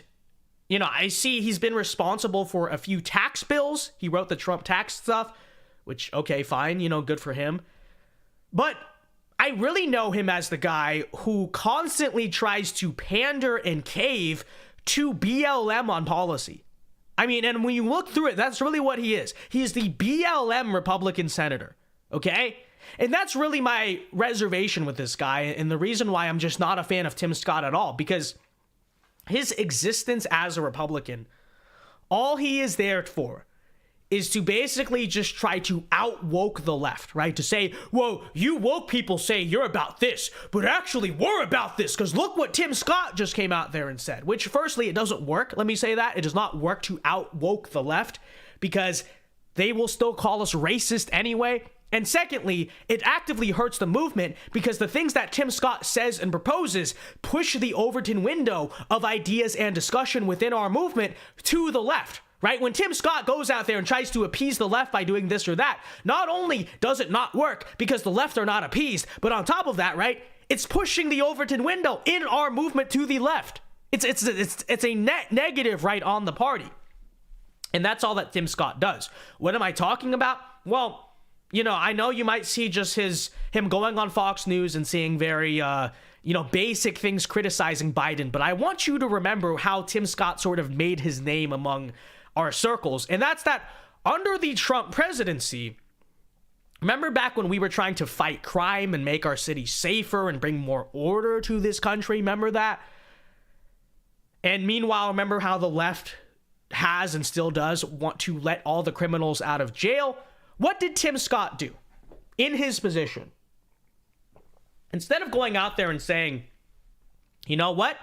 you know, I see he's been responsible for a few tax bills. He wrote the Trump tax stuff, which, okay, fine, you know, good for him. But I really know him as the guy who constantly tries to pander and cave to BLM on policy. I mean, and when you look through it, that's really what he is. He is the BLM Republican senator, okay? And that's really my reservation with this guy, and the reason why I'm just not a fan of Tim Scott at all, because his existence as a Republican, all he is there for is to basically just try to out-woke the left, right? To say, whoa, you woke people say you're about this, but actually we're about this, because look what Tim Scott just came out there and said, which firstly, it doesn't work. Let me say that. It does not work to out-woke the left, because they will still call us racist anyway. And secondly, it actively hurts the movement because the things that Tim Scott says and proposes push the Overton window of ideas and discussion within our movement to the left, right? When Tim Scott goes out there and tries to appease the left by doing this or that, not only does it not work because the left are not appeased, but on top of that, right, it's pushing the Overton window in our movement to the left. It's a net negative, right, on the party. And that's all that Tim Scott does. What am I talking about? Well, you know, I know you might see just him going on Fox News and seeing very, basic things criticizing Biden. But I want you to remember how Tim Scott sort of made his name among our circles. And that's that under the Trump presidency, remember back when we were trying to fight crime and make our city safer and bring more order to this country? Remember that? And meanwhile, remember how the left has and still does want to let all the criminals out of jail? What did Tim Scott do in his position? Instead of going out there and saying, you know what?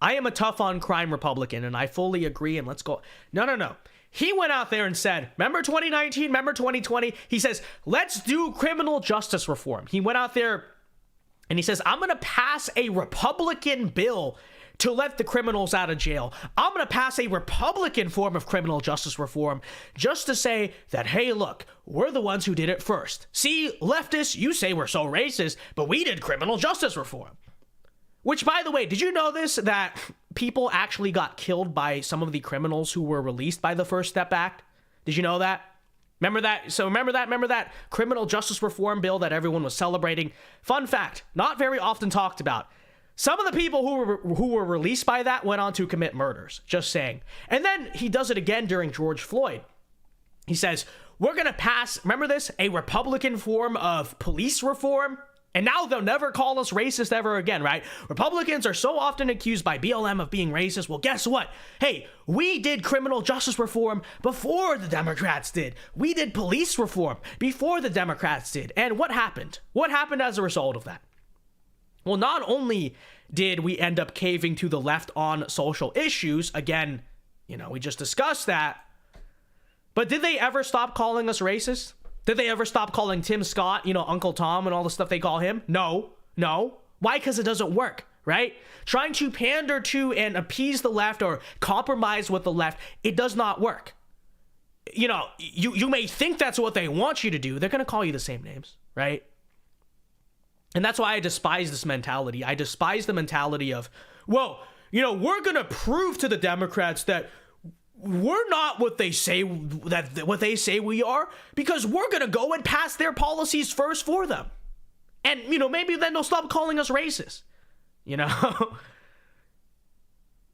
I am a tough on crime Republican, and I fully agree, and let's go. No. He went out there and said, remember 2019, remember 2020? He says, let's do criminal justice reform. He went out there and he says, I'm going to pass a Republican bill to let the criminals out of jail. I'm going to pass a Republican form of criminal justice reform just to say that, hey, look, we're the ones who did it first. See, leftists, you say we're so racist, but we did criminal justice reform. Which, by the way, did you know this, that people actually got killed by some of the criminals who were released by the First Step Act? Did you know that? Remember that? So remember that criminal justice reform bill that everyone was celebrating? Fun fact, not very often talked about. Some of the people who were released by that went on to commit murders, just saying. And then he does it again during George Floyd. He says, we're going to pass, remember this, a Republican form of police reform. And now they'll never call us racist ever again, right? Republicans are so often accused by BLM of being racist. Well, guess what? Hey, we did criminal justice reform before the Democrats did. We did police reform before the Democrats did. And what happened? What happened as a result of that? Well, not only did we end up caving to the left on social issues, again, we just discussed that, but did they ever stop calling us racist? Did they ever stop calling Tim Scott, Uncle Tom and all the stuff they call him? No. Why? Because it doesn't work, right? Trying to pander to and appease the left or compromise with the left, it does not work. You may think that's what they want you to do. They're going to call you the same names, right? And that's why I despise this mentality. I despise the mentality of, well, we're going to prove to the Democrats that we're not what they say we are, because we're going to go and pass their policies first for them. And, maybe then they'll stop calling us racist,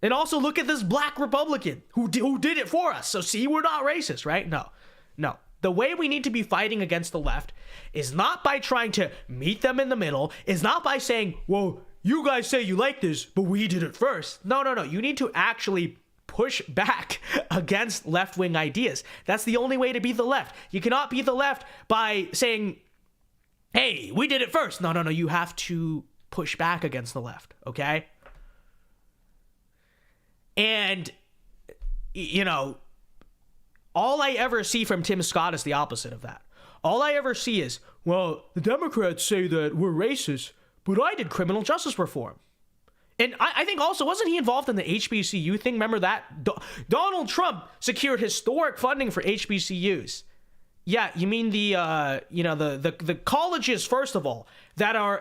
And also look at this black Republican who did it for us. So see, we're not racist, right? No. The way we need to be fighting against the left is not by trying to meet them in the middle, is not by saying, well, you guys say you like this, but we did it first. No. You need to actually push back against left-wing ideas. That's the only way to beat the left. You cannot beat the left by saying, hey, we did it first. No. You have to push back against the left, okay? And, all I ever see from Tim Scott is the opposite of that. All I ever see is, well, the Democrats say that we're racist, but I did criminal justice reform. And I think also, wasn't he involved in the HBCU thing? Remember that? Donald Trump secured historic funding for HBCUs. Yeah, you mean the colleges, first of all, that are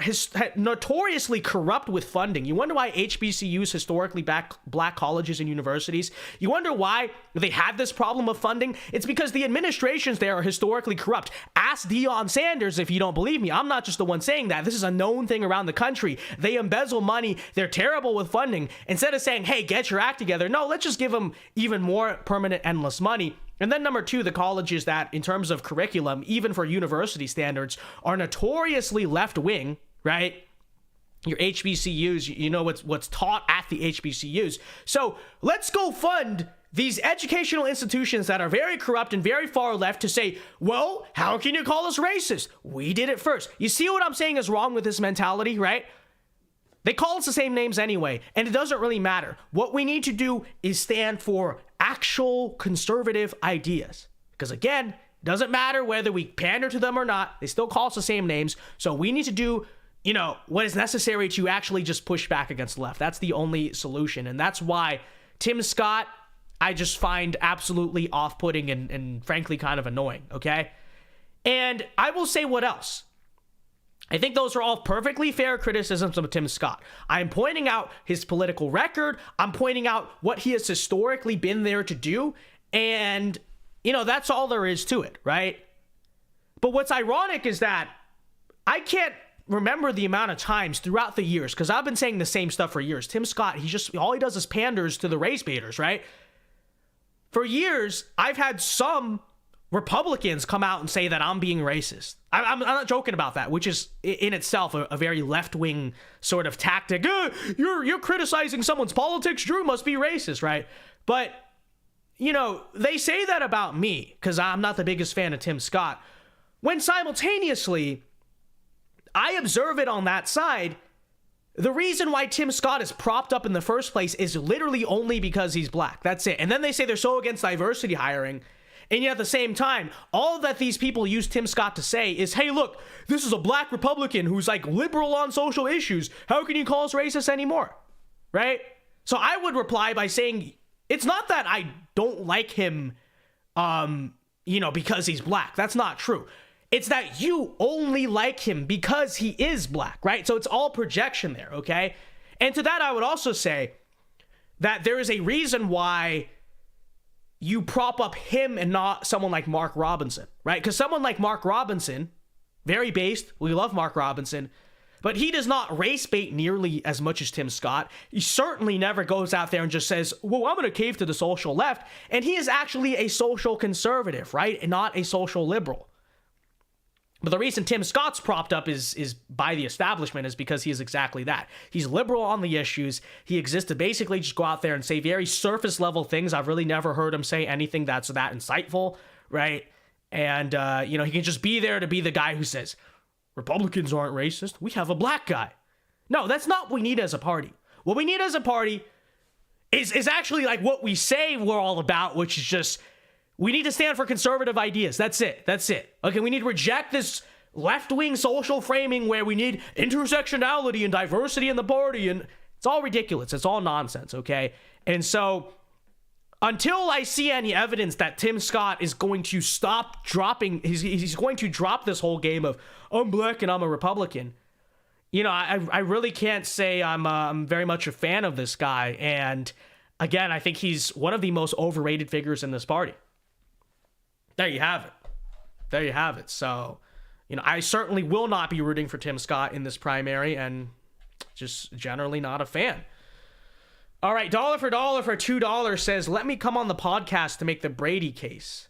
notoriously corrupt with funding. You wonder why HBCUs, historically black colleges and universities, you wonder why they had this problem of funding? It's because the administrations there are historically corrupt. Ask Deion Sanders if you don't believe me. I'm not just the one saying that. This is a known thing around the country. They embezzle money. They're terrible with funding. Instead of saying, hey, get your act together, no, let's just give them even more permanent, endless money. And then number two, the colleges that, in terms of curriculum, even for university standards, are notoriously left-wing, right? Your HBCUs, you know what's taught at the HBCUs. So let's go fund these educational institutions that are very corrupt and very far left to say, well, how can you call us racist? We did it first. You see what I'm saying is wrong with this mentality, right? They call us the same names anyway, and it doesn't really matter. What we need to do is stand for actual conservative ideas. Because again, it doesn't matter whether we pander to them or not, they still call us the same names. So we need to do, what is necessary to actually just push back against the left. That's the only solution. And that's why Tim Scott, I just find absolutely off-putting and frankly kind of annoying, okay? And I will say what else. I think those are all perfectly fair criticisms of Tim Scott. I'm pointing out his political record. I'm pointing out what he has historically been there to do. And, that's all there is to it, right? But what's ironic is that I can't remember the amount of times throughout the years, because I've been saying the same stuff for years. Tim Scott, all he does is panders to the race baiters, right? For years, I've had some Republicans come out and say that I'm being racist. I'm not joking about that, which is in itself a very left-wing sort of tactic. You're criticizing someone's politics. Drew must be racist, right? But, they say that about me because I'm not the biggest fan of Tim Scott, when simultaneously I observe it on that side The reason why Tim Scott is propped up in the first place is literally only because he's black. That's it. And then they say they're so against diversity hiring. And yet at the same time, all that these people use Tim Scott to say is, hey, look, this is a black Republican who's like liberal on social issues. How can you call us racist anymore? Right? So I would reply by saying, it's not that I don't like him, because he's black. That's not true. It's that you only like him because he is black, right? So it's all projection there, okay? And to that, I would also say that there is a reason why you prop up him and not someone like Mark Robinson, right? Because someone like Mark Robinson, very based, we love Mark Robinson, but he does not race bait nearly as much as Tim Scott. He certainly never goes out there and just says, well, I'm going to cave to the social left. And he is actually a social conservative, right? And not a social liberal. But the reason Tim Scott's propped up is by the establishment is because he is exactly that. He's liberal on the issues. He exists to basically just go out there and say very surface level things. I've really never heard him say anything that's that insightful, right? And, he can just be there to be the guy who says, Republicans aren't racist. We have a black guy. No, that's not what we need as a party. What we need as a party is actually like what we say we're all about, which is just, we need to stand for conservative ideas. That's it. Okay, we need to reject this left-wing social framing where we need intersectionality and diversity in the party, and it's all ridiculous. It's all nonsense, okay? And so until I see any evidence that Tim Scott is going to stop dropping, he's going to drop this whole game of I'm black and I'm a Republican, I really can't say I'm very much a fan of this guy. And again, I think he's one of the most overrated figures in this party. There you have it. So, I certainly will not be rooting for Tim Scott in this primary, and just generally not a fan. All right, dollar for $2 says, let me come on the podcast to make the Brady case.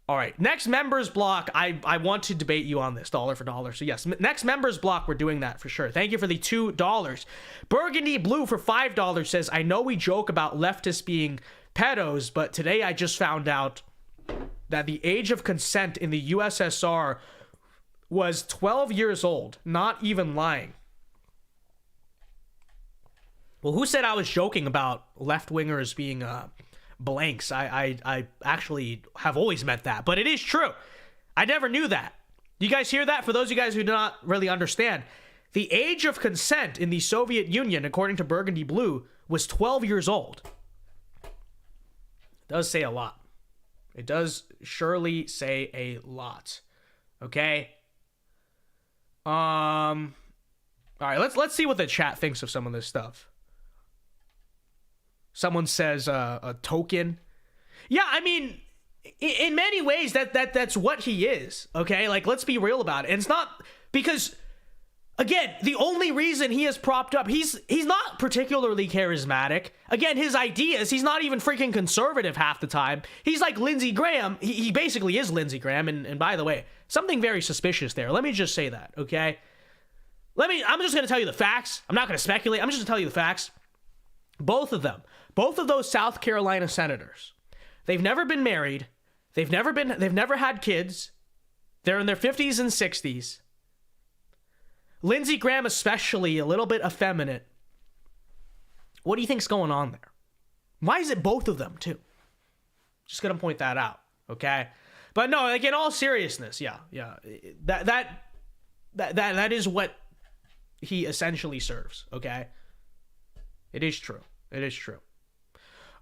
All right, next members block, I want to debate you on this, dollar for dollar. So yes, next members block, we're doing that for sure. Thank you for the $2. Burgundy Blue for $5 says, I know we joke about leftists being pedos, but today I just found out that the age of consent in the USSR was 12 years old. Not even lying. Well, who said I was joking about left-wingers being blanks? I actually have always meant that, but it is true. I never knew that. You guys hear that? For those of you guys who do not really understand, the age of consent in the Soviet Union, according to Burgundy Blue, was 12 years old. It does say a lot. It does surely say a lot. Okay? All right, let's see what the chat thinks of some of this stuff. Someone says a token. Yeah, I mean, in many ways that's what he is. Okay? Like, let's be real about it. And it's not because, again, the only reason he is propped up, he's not particularly charismatic. Again, his ideas, he's not even freaking conservative half the time. He's like Lindsey Graham. He basically is Lindsey Graham. And by the way, something very suspicious there. Let me just say that, okay? I'm just going to tell you the facts. I'm not going to speculate. I'm just going to tell you the facts. Both of those South Carolina senators, they've never been married. They've never had kids. They're in their 50s and 60s. Lindsey Graham especially, a little bit effeminate. What do you think's going on there? Why is it both of them too? Just gonna point that out, okay? But no, like in all seriousness, yeah. That is what he essentially serves, okay? It is true.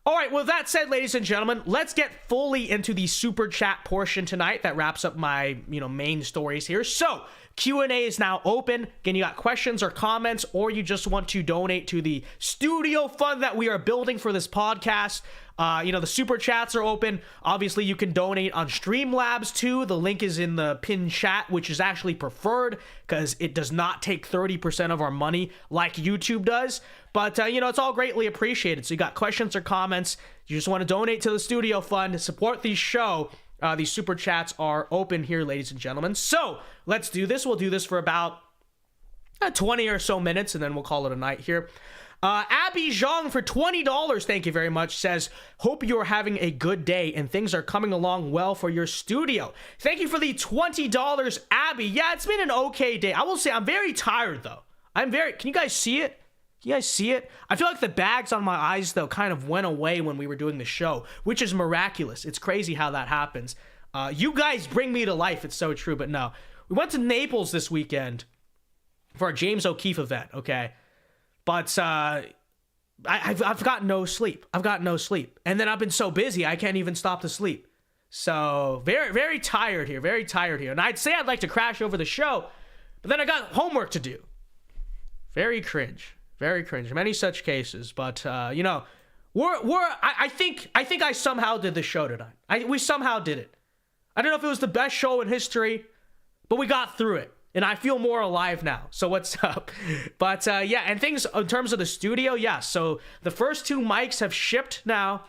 All right, with that said, ladies and gentlemen, let's get fully into the super chat portion tonight. That wraps up my, main stories here. So, Q&A is now open. Again, you got questions or comments, or you just want to donate to the studio fund that we are building for this podcast. The super chats are open. Obviously, you can donate on Streamlabs too. The link is in the pinned chat, which is actually preferred because it does not take 30% of our money like YouTube does. But, it's all greatly appreciated. So you got questions or comments, you just want to donate to the studio fund, support the show. These super chats are open here, ladies and gentlemen. So let's do this. We'll do this for about 20 or so minutes, and then we'll call it a night here. Abby Zhang for $20, thank you very much, says, hope you're having a good day and things are coming along well for your studio. Thank you for the $20, Abby. Yeah, it's been an okay day. I will say I'm very tired, though. Can you guys see it? You guys see it? I feel like the bags on my eyes, though, kind of went away when we were doing the show, which is miraculous. It's crazy how that happens. You guys bring me to life. It's so true. But no, we went to Naples this weekend for a James O'Keefe event, okay? But I've got no sleep. And then I've been so busy, I can't even stop to sleep. So very, very tired here. And I'd say I'd like to crash over the show, but then I got homework to do. Very cringe. Many such cases. But, you know, I think I somehow did the show tonight. We somehow did it. I don't know if it was the best show in history, but we got through it. And I feel more alive now. So what's up? But yeah, and things in terms of the studio, yeah. So the first 2 mics have shipped now.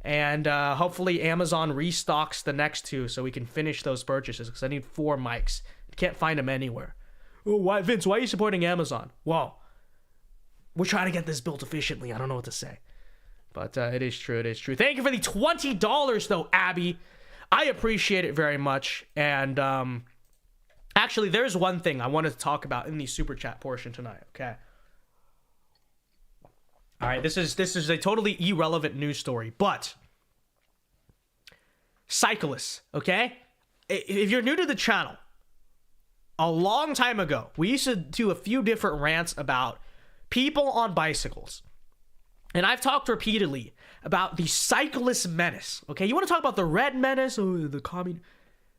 And hopefully Amazon restocks the next 2 so we can finish those purchases. Because I need 4 mics. Can't find them anywhere. Oh, why, Vince, why are you supporting Amazon? Well, we're trying to get this built efficiently. I don't know what to say. But it is true. Thank you for the $20, though, Abby. I appreciate it very much. And actually, there's one thing I wanted to talk about in the super chat portion tonight, okay? All right, this is a totally irrelevant news story, but cyclists, okay? If you're new to the channel, a long time ago, we used to do a few different rants about people on bicycles. And I've talked repeatedly about the cyclist menace, okay? You want to talk about the red menace or the commune?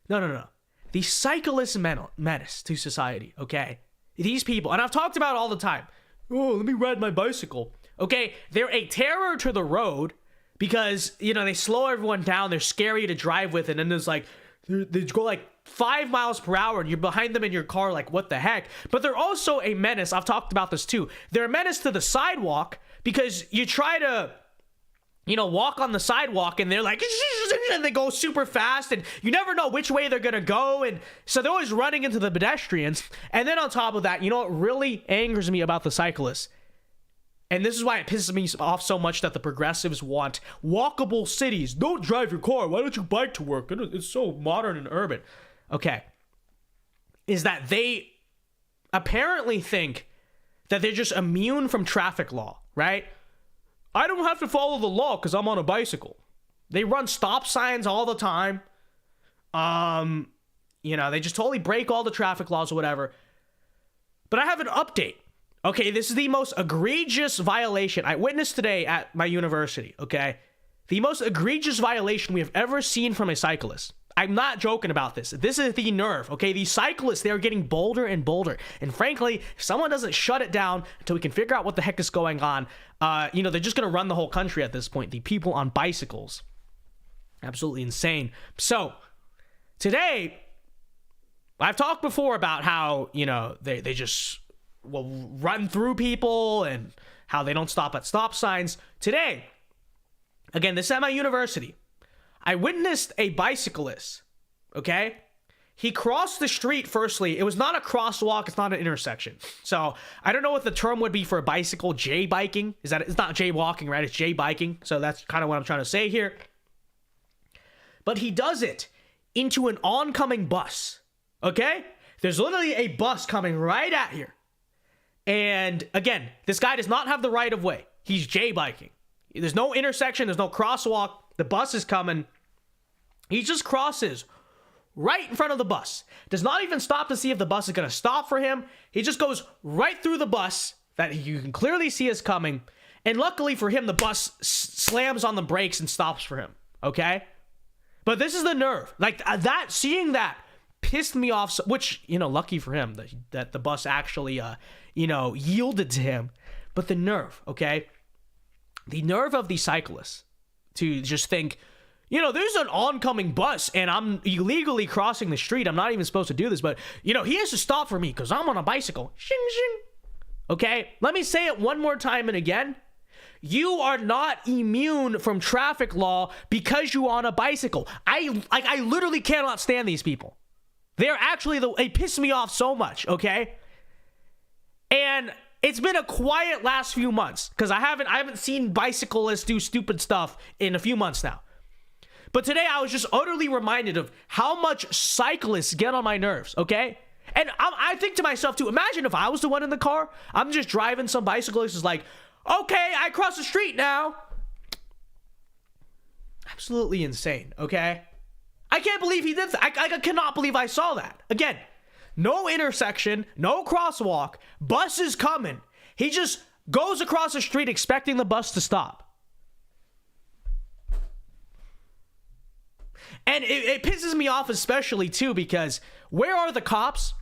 No. The cyclist menace to society, okay? These people, and I've talked about it all the time. Oh, let me ride my bicycle. Okay, they're a terror to the road because, you know, they slow everyone down. They're scary to drive with. And then there's like, they go like 5 miles per hour and you're behind them in your car like, what the heck? But they're also a menace. I've talked about this too. They're a menace to the sidewalk because you try to, you know, walk on the sidewalk and they're like, and they go super fast and you never know which way they're going to go. And so they're always running into the pedestrians. And then on top of that, you know what really angers me about the cyclists? And this is why it pisses me off so much that the progressives want walkable cities. Don't drive your car. Why don't you bike to work? It's so modern and urban. Okay. Is that they apparently think that they're just immune from traffic law, right? I don't have to follow the law because I'm on a bicycle. They run stop signs all the time. You know, they just totally break all the traffic laws or whatever. But I have an update. Okay, this is the most egregious violation I witnessed today at my university, okay? The most egregious violation we have ever seen from a cyclist. I'm not joking about this. This is the nerve, okay? These cyclists, they're getting bolder and bolder. And frankly, if someone doesn't shut it down until we can figure out what the heck is going on, you know, they're just going to run the whole country at this point. The people on bicycles. Absolutely insane. So, today, I've talked before about how, you know, they just will run through people and how they don't stop at stop signs. Today, again, this is at my university. I witnessed a bicyclist, okay? He crossed the street, firstly. It was not a crosswalk. It's not an intersection. So I don't know what the term would be for a bicycle. J-biking. It's not jaywalking, right? It's J-biking. So that's kind of what I'm trying to say here. But he does it into an oncoming bus, okay? There's literally a bus coming right at here. And again, this guy does not have the right of way. He's J-biking. There's no intersection. There's no crosswalk. The bus is coming. He just crosses right in front of the bus. Does not even stop to see if the bus is going to stop for him. He just goes right through the bus that you can clearly see is coming. And luckily for him, the bus slams on the brakes and stops for him. Okay? But this is the nerve. Like that, seeing that pissed me off. Which, you know, lucky for him that the bus actually, you know, yielded to him. But the nerve, okay? The nerve of the cyclists to just think, you know, there's an oncoming bus and I'm illegally crossing the street. I'm not even supposed to do this, but, you know, he has to stop for me because I'm on a bicycle. Shing, shing. Okay, let me say it one more time and again. You are not immune from traffic law because you're on a bicycle. I literally cannot stand these people. They're actually, they piss me off so much, okay? And it's been a quiet last few months because I haven't seen bicyclists do stupid stuff in a few months now. But today I was just utterly reminded of how much cyclists get on my nerves, okay? And I think to myself too, imagine if I was the one in the car. I'm just driving, some bicyclist is like, okay, I cross the street now. Absolutely insane, okay? I can't believe he did that. I cannot believe I saw that. Again, no intersection, no crosswalk, bus is coming. He just goes across the street expecting the bus to stop. And it pisses me off especially too, because where are the cops?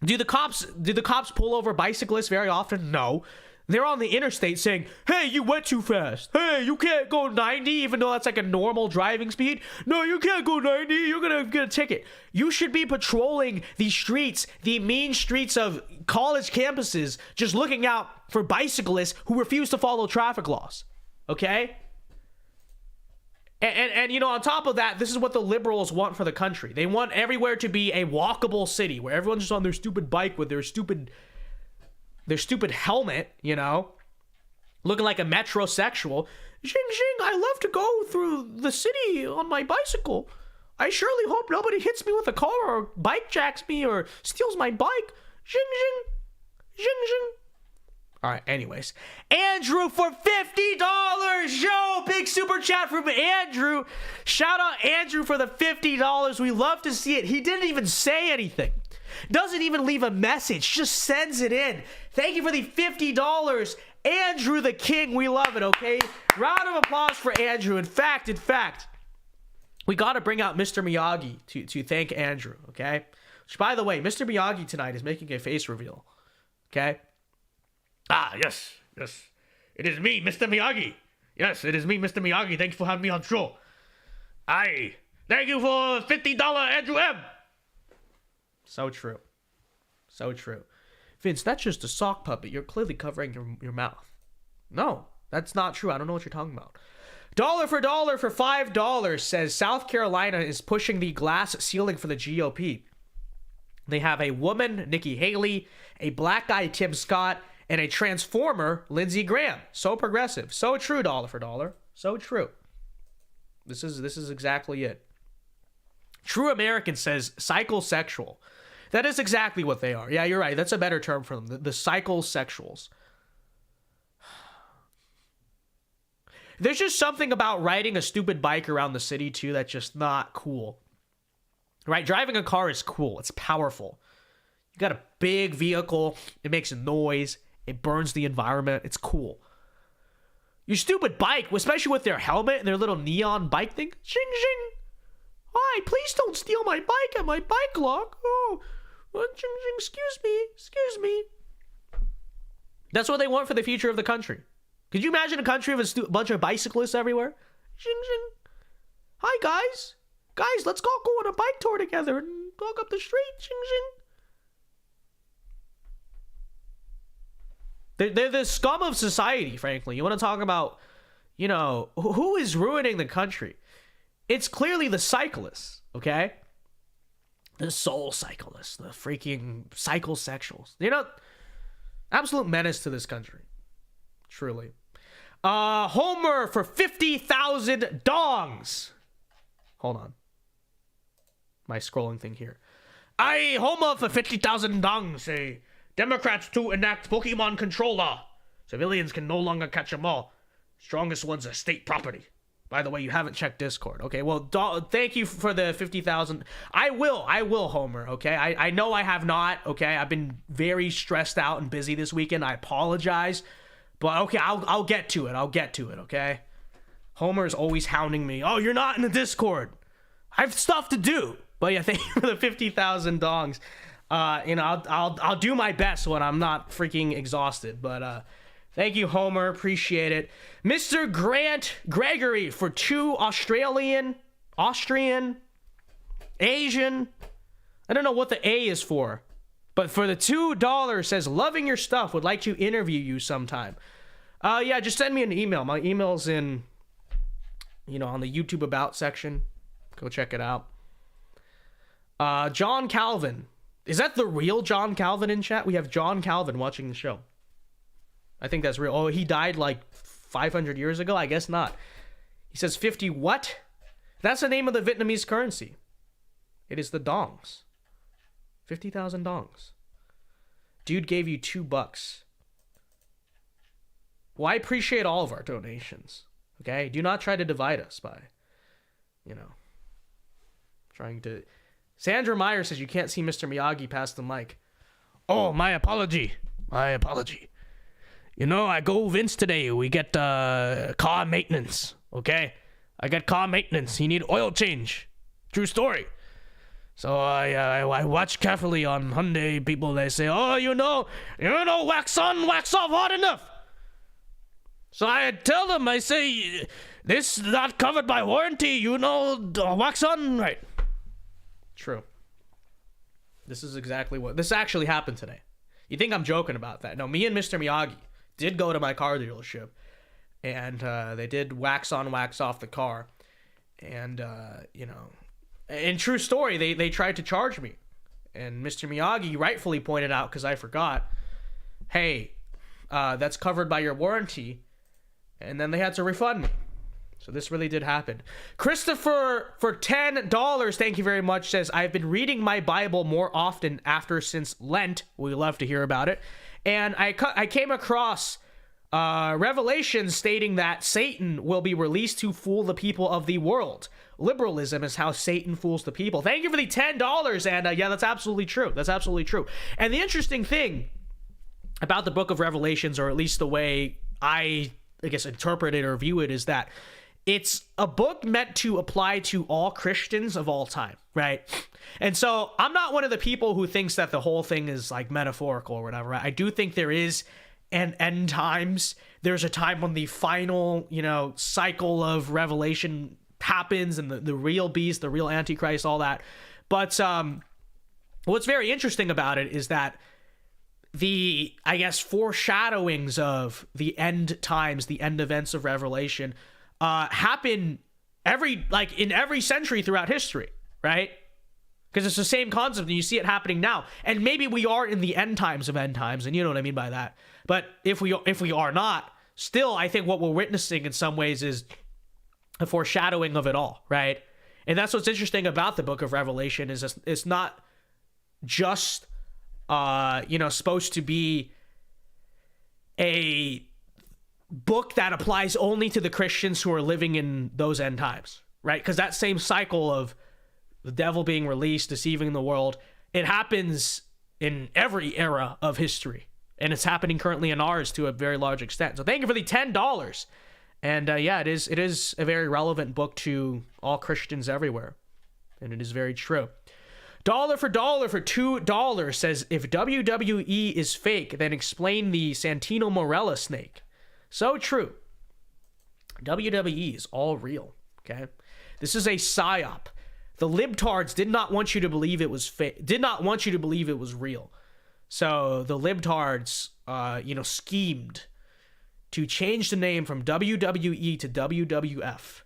Do the cops pull over bicyclists very often? No. They're on the interstate saying, hey, you went too fast. Hey, you can't go 90 even though that's like a normal driving speed. No, you can't go 90. You're going to get a ticket. You should be patrolling the streets, the mean streets of college campuses, just looking out for bicyclists who refuse to follow traffic laws. Okay? And you know, on top of that, this is what the liberals want for the country. They want everywhere to be a walkable city where everyone's just on their stupid bike with their stupid helmet, you know, looking like a metrosexual. Xing xing, I love to go through the city on my bicycle. I surely hope nobody hits me with a car or bike jacks me or steals my bike. Xing xing, xing xing. All right, anyways. Andrew for $50. Yo, big super chat from Andrew. Shout out Andrew for the $50. We love to see it. He didn't even say anything. Doesn't even leave a message. Just sends it in. Thank you for the $50. Andrew the King. We love it, okay? Round of applause for Andrew. In fact, we got to bring out Mr. Miyagi to thank Andrew, okay? Which, by the way, Mr. Miyagi tonight is making a face reveal, okay? Ah, yes. It is me, Mr. Miyagi. Yes, it is me, Mr. Miyagi. Thanks for having me on show. Aye. Thank you for $50, Andrew M. So true. Vince, that's just a sock puppet. You're clearly covering your mouth. No, that's not true. I don't know what you're talking about. Dollar for $5 says South Carolina is pushing the glass ceiling for the GOP. They have a woman, Nikki Haley, a black guy, Tim Scott, and a transformer, Lindsey Graham. So progressive. So true, dollar for dollar. So true. This is exactly it. True American says psychosexual. That is exactly what they are. Yeah, you're right. That's a better term for them. The psychosexuals. There's just something about riding a stupid bike around the city, too, that's just not cool. Right? Driving a car is cool. It's powerful. You got a big vehicle. It makes a noise. It burns the environment. It's cool. Your stupid bike, especially with their helmet and their little neon bike thing. Shing, shing. Hi, please don't steal my bike at my bike lock. Oh, excuse me. That's what they want for the future of the country. Could you imagine a country of a bunch of bicyclists everywhere? Xing, xing. Hi, guys. Guys, let's go on a bike tour together and walk up the street. Xing, xing. They're the scum of society, frankly. You want to talk about, you know, who is ruining the country? It's clearly the cyclists, okay? The soul cyclists, the freaking psychosexuals. They're not absolute menace to this country. Truly. Homer for 50,000 dongs. Hold on. My scrolling thing here. Homer for 50,000 dongs. Democrats to enact Pokemon control law. Civilians can no longer catch them all. Strongest ones are state property. By the way, you haven't checked Discord. Okay, well, thank you for the 50,000. I will, Homer, okay? I know I have not, okay? I've been very stressed out and busy this weekend. I apologize. But, okay, I'll get to it. Okay? Homer is always hounding me. Oh, you're not in the Discord. I have stuff to do. But, yeah, thank you for the 50,000 dongs. You know, I'll do my best when I'm not freaking exhausted. But, thank you, Homer. Appreciate it. Mr. Grant Gregory for 2 Austrian, Asian. I don't know what the A is for. But for the $2 says, loving your stuff. Would like to interview you sometime. Yeah, just send me an email. My email's in, you know, on the YouTube About section. Go check it out. John Calvin. Is that the real John Calvin in chat? We have John Calvin watching the show. I think that's real. Oh, he died like 500 years ago? I guess not. He says 50 what? That's the name of the Vietnamese currency. It is the dongs. 50,000 dongs. Dude gave you $2. Well, I appreciate all of our donations. Okay? Do not try to divide us by, trying to... Sandra Meyer says you can't see Mr. Miyagi past the mic. Oh, my apology. My apology. I go Vince today. We get car maintenance. Okay? I got car maintenance. He need oil change. True story. So I watch carefully on Hyundai people. They say, oh, wax on, wax off hard enough. So I tell them, I say, this is not covered by warranty. Wax on right. True. This is exactly this actually happened today. You think I'm joking about that? No, me and Mr. Miyagi did go to my car dealership, and they did wax on, wax off the car. And, in true story, they tried to charge me. And Mr. Miyagi rightfully pointed out, because I forgot, hey, that's covered by your warranty. And then they had to refund me. So this really did happen. Christopher, for $10, thank you very much, says, I've been reading my Bible more often since Lent. We love to hear about it. And I came across Revelation stating that Satan will be released to fool the people of the world. Liberalism is how Satan fools the people. Thank you for the $10. And yeah, that's absolutely true. That's absolutely true. And the interesting thing about the book of Revelations, or at least the way I guess interpret it or view it, is that it's a book meant to apply to all Christians of all time, right? And so I'm not one of the people who thinks that the whole thing is like metaphorical or whatever. I do think there is an end times. There's a time when the final, cycle of Revelation happens, and the real beast, the real Antichrist, all that. But what's very interesting about it is that the, I guess, foreshadowings of the end times, the end events of Revelation, happen in every century throughout history, right? Because it's the same concept, and you see it happening now. And maybe we are in the end times of end times, and you know what I mean by that. But if we are not, still, I think what we're witnessing in some ways is a foreshadowing of it all, right? And that's what's interesting about the book of Revelation, is it's not just supposed to be a book that applies only to the Christians who are living in those end times, right? Because that same cycle of the devil being released, deceiving the world, it happens in every era of history, and it's happening currently in ours to a very large extent. So thank you for the $10. And yeah, it is a very relevant book to all Christians everywhere, and it is very true. Dollar for $2 says, if WWE is fake, then explain the Santino Morella snake. So true. WWE is all real, okay? This is a psyop. The libtards did not want you to believe it was fake, did not want you to believe it was real. So the libtards, schemed to change the name from WWE to WWF.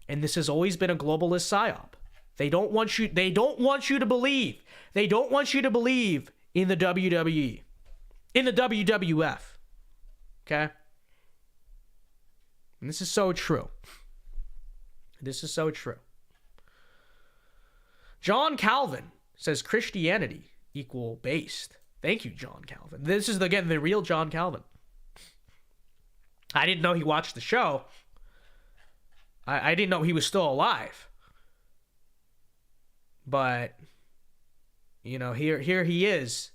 And this has always been a globalist psyop. They don't want you to believe. They don't want you to believe in the WWE, in the WWF. Okay? And this is so true. This is so true. John Calvin says Christianity equal based. Thank you, John Calvin. This is, again, the real John Calvin. I didn't know he watched the show. I didn't know he was still alive. But, here he is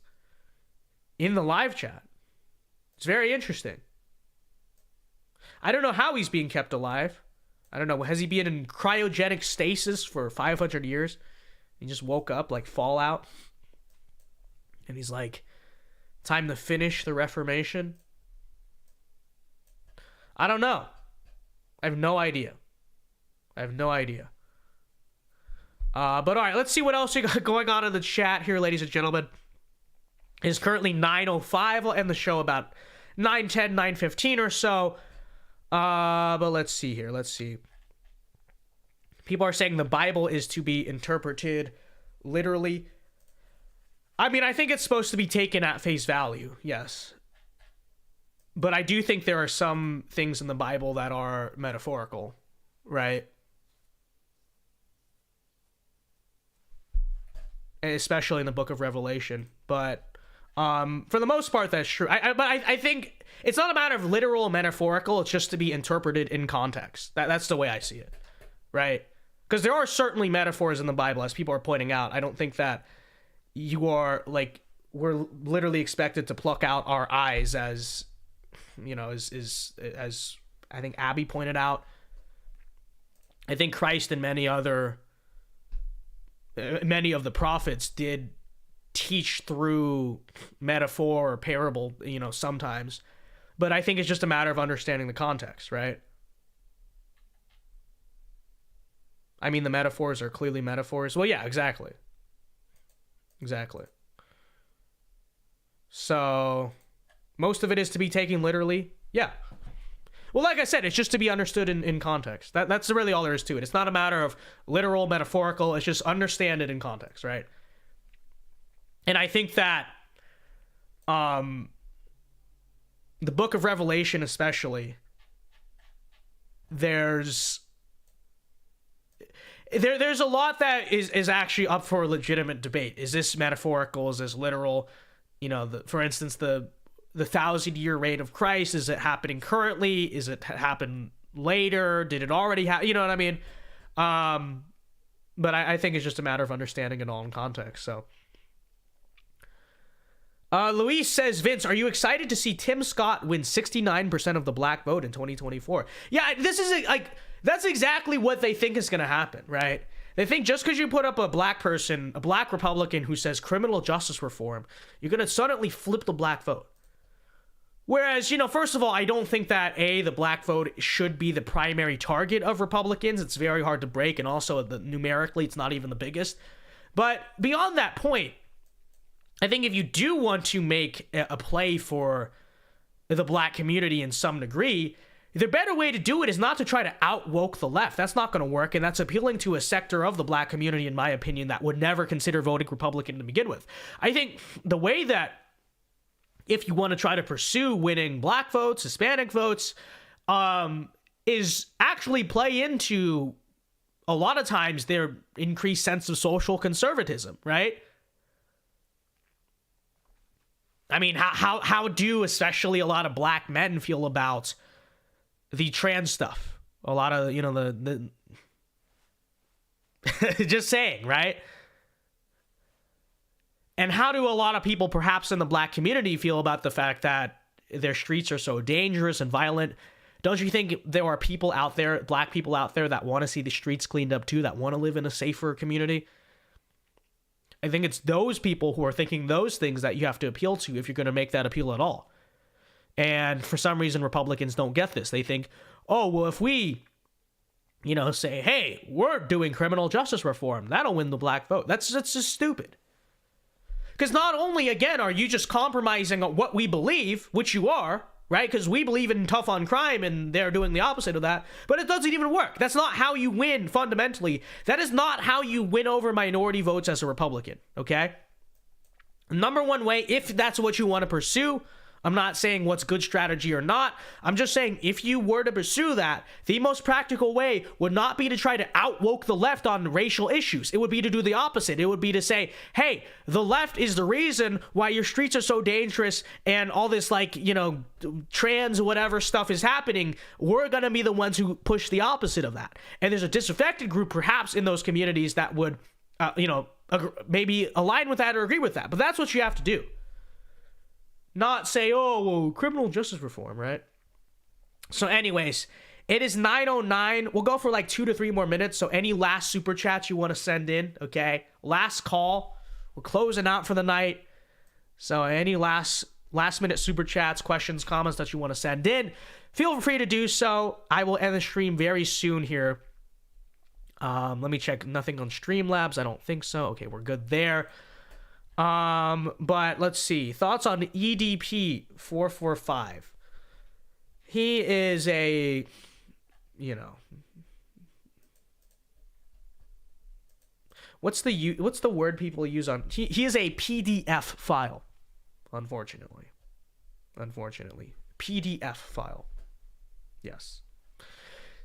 in the live chat. It's very interesting. I don't know how he's being kept alive. I don't know. Has he been in cryogenic stasis for 500 years? He just woke up like Fallout. And he's like, time to finish the Reformation. I don't know. I have no idea. But all right, let's see what else we got going on in the chat here, ladies and gentlemen. It is currently 9:05. We'll end the show about 9:10, 9:15 or so. But let's see here. Let's see. People are saying the Bible is to be interpreted literally. I mean, I think it's supposed to be taken at face value, yes. But I do think there are some things in the Bible that are metaphorical, right? especially in the book of Revelation. But for the most part, that's true. But I think it's not a matter of literal or metaphorical. It's just to be interpreted in context. That's the way I see it, right? Because there are certainly metaphors in the Bible, as people are pointing out. I don't think that you are, like, we're literally expected to pluck out our eyes, as, you know, as I think Abby pointed out. I think Christ and many of the prophets did teach through metaphor or parable, you know, sometimes. But I think it's just a matter of understanding the context, right? I mean, the metaphors are clearly metaphors. Well, yeah, exactly. Exactly. So, most of it is to be taken literally. Yeah. Well, like I said, it's just to be understood in context. That's really all there is to it. It's not a matter of literal, metaphorical. It's just understand it in context, right? And I think that the book of Revelation especially, there's a lot that is actually up for legitimate debate. Is this metaphorical? Is this literal? You know, for instance, the 1,000-year reign of Christ, is it happening currently? Is it happen later? Did it already happen? You know what I mean? But I think it's just a matter of understanding it all in context. So, Luis says, Vince, are you excited to see Tim Scott win 69% of the black vote in 2024? Yeah, this is like, that's exactly what they think is going to happen, right? They think just because you put up a black person, a black Republican who says criminal justice reform, you're going to suddenly flip the black vote. Whereas, you know, first of all, I don't think that, the black vote should be the primary target of Republicans. It's very hard to break, and also numerically, it's not even the biggest. But beyond that point, I think if you do want to make a play for the black community in some degree, the better way to do it is not to try to out-woke the left. That's not going to work, and that's appealing to a sector of the black community, in my opinion, that would never consider voting Republican to begin with. I think the way that, if you want to try to pursue winning black votes, Hispanic votes, is actually play into, a lot of times, their increased sense of social conservatism, right? I mean, how do especially a lot of black men feel about the trans stuff? A lot of, you know, the just saying, right? And how do a lot of people, perhaps in the black community, feel about the fact that their streets are so dangerous and violent? Don't you think there are people out there, black people out there, that want to see the streets cleaned up too, that want to live in a safer community? I think it's those people who are thinking those things that you have to appeal to if you're going to make that appeal at all. And for some reason, Republicans don't get this. They think, oh, well, if we, you know, say, hey, we're doing criminal justice reform, that'll win the black vote. That's just stupid. Because not only, again, are you just compromising on what we believe, which you are, right? Because we believe in tough on crime and they're doing the opposite of that, but it doesn't even work. That's not how you win fundamentally. That is not how you win over minority votes as a Republican, okay? Number one way, if that's what you want to pursue, I'm not saying what's good strategy or not. I'm just saying if you were to pursue that, the most practical way would not be to try to out-woke the left on racial issues. It would be to do the opposite. It would be to say, hey, the left is the reason why your streets are so dangerous and all this, like, you know, trans whatever stuff is happening. We're going to be the ones who push the opposite of that. And there's a disaffected group perhaps in those communities that would, maybe align with that or agree with that. But that's what you have to do. Not say, oh, well, criminal justice reform, right? So anyways, it is 9:09. We'll go for like 2 to 3 more minutes. So any last super chats you want to send in, okay? Last call. We're closing out for the night. So any last minute super chats, questions, comments that you want to send in, feel free to do so. I will end the stream very soon here. Let me check. Nothing on Streamlabs. I don't think so. Okay, we're good there. But let's see. Thoughts on EDP 445. He is a, you know, what's the word people use on, he is a PDF file, unfortunately. PDF file. Yes.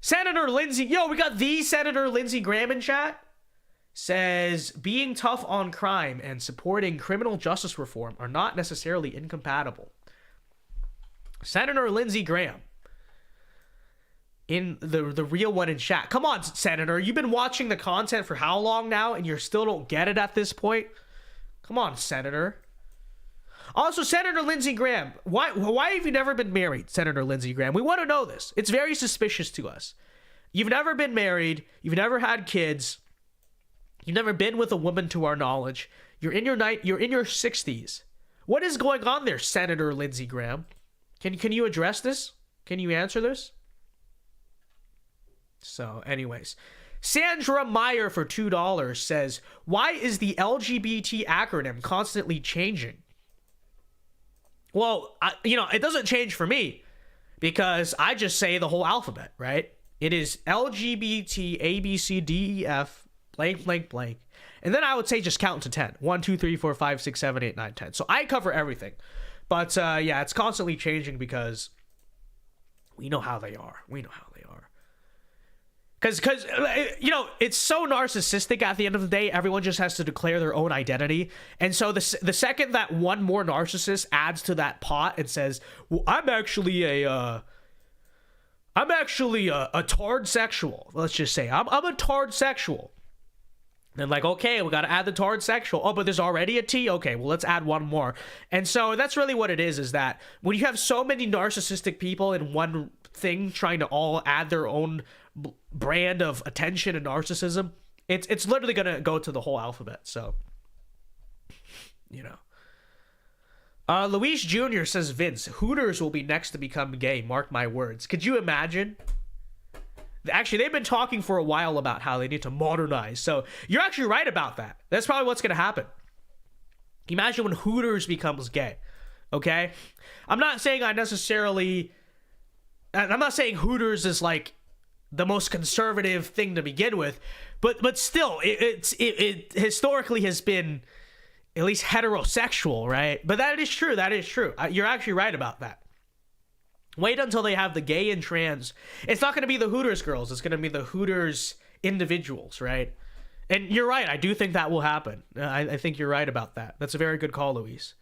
Senator Lindsey, we got the Senator Lindsey Graham in chat. says being tough on crime and supporting criminal justice reform are not necessarily incompatible. Senator Lindsey Graham, in the real one in chat. Come on, Senator. You've been watching the content for how long now and you still don't get it at this point? Come on, Senator. Also, Senator Lindsey Graham, why have you never been married, Senator Lindsey Graham? We want to know this. It's very suspicious to us. You've never been married. You've never had kids. You've never been with a woman to our knowledge. You're in your 60s. What is going on there, Senator Lindsey Graham? Can you address this? Can you answer this? So, anyways, Sandra Meyer for $2 says, why is the LGBT acronym constantly changing? Well, it doesn't change for me because I just say the whole alphabet, right? It is LGBT, A, B, C, D, E, F, blank, blank, blank. And then I would say just count to 10. 1, 2, 3, 4, 5, 6, 7, 8, 9, 10. So I cover everything. But yeah, it's constantly changing because we know how they are. We know how they are. Because it's so narcissistic at the end of the day. Everyone just has to declare their own identity. And so the second that one more narcissist adds to that pot and says, well, I'm actually a tard sexual. Let's just say I'm a tard sexual. And like, okay, we got to add the tard sexual. Oh, but there's already a T? Okay, well, let's add one more. And so that's really what it is that when you have so many narcissistic people in one thing trying to all add their own brand of attention and narcissism, it's literally going to go to the whole alphabet. So, Luis Jr. says, Vince, Hooters will be next to become gay. Mark my words. Could you imagine? Actually, they've been talking for a while about how they need to modernize. So you're actually right about that. That's probably what's going to happen. Imagine when Hooters becomes gay. Okay? I'm not saying Hooters is like the most conservative thing to begin with, but still, it historically has been at least heterosexual, right? But that is true. That is true. You're actually right about that. Wait until they have the gay and trans. It's not going to be the Hooters girls. It's going to be the Hooters individuals, right? And you're right. I do think that will happen. I think you're right about that. That's a very good call, Luis.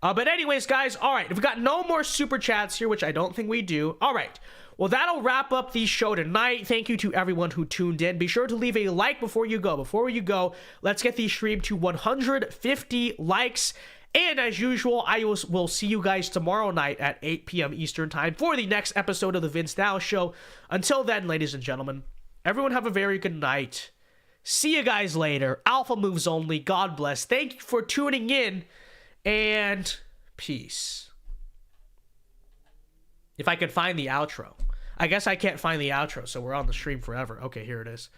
But anyways, guys, all right. We've got no more super chats here, which I don't think we do. All right. Well, that'll wrap up the show tonight. Thank you to everyone who tuned in. Be sure to leave a like before you go. Before you go, let's get the stream to 150 likes. And as usual, I will see you guys tomorrow night at 8 p.m. Eastern Time for the next episode of The Vince Dao Show. Until then, ladies and gentlemen, everyone have a very good night. See you guys later. Alpha moves only. God bless. Thank you for tuning in. And peace. If I can find the outro. I guess I can't find the outro, so we're on the stream forever. Okay, here it is.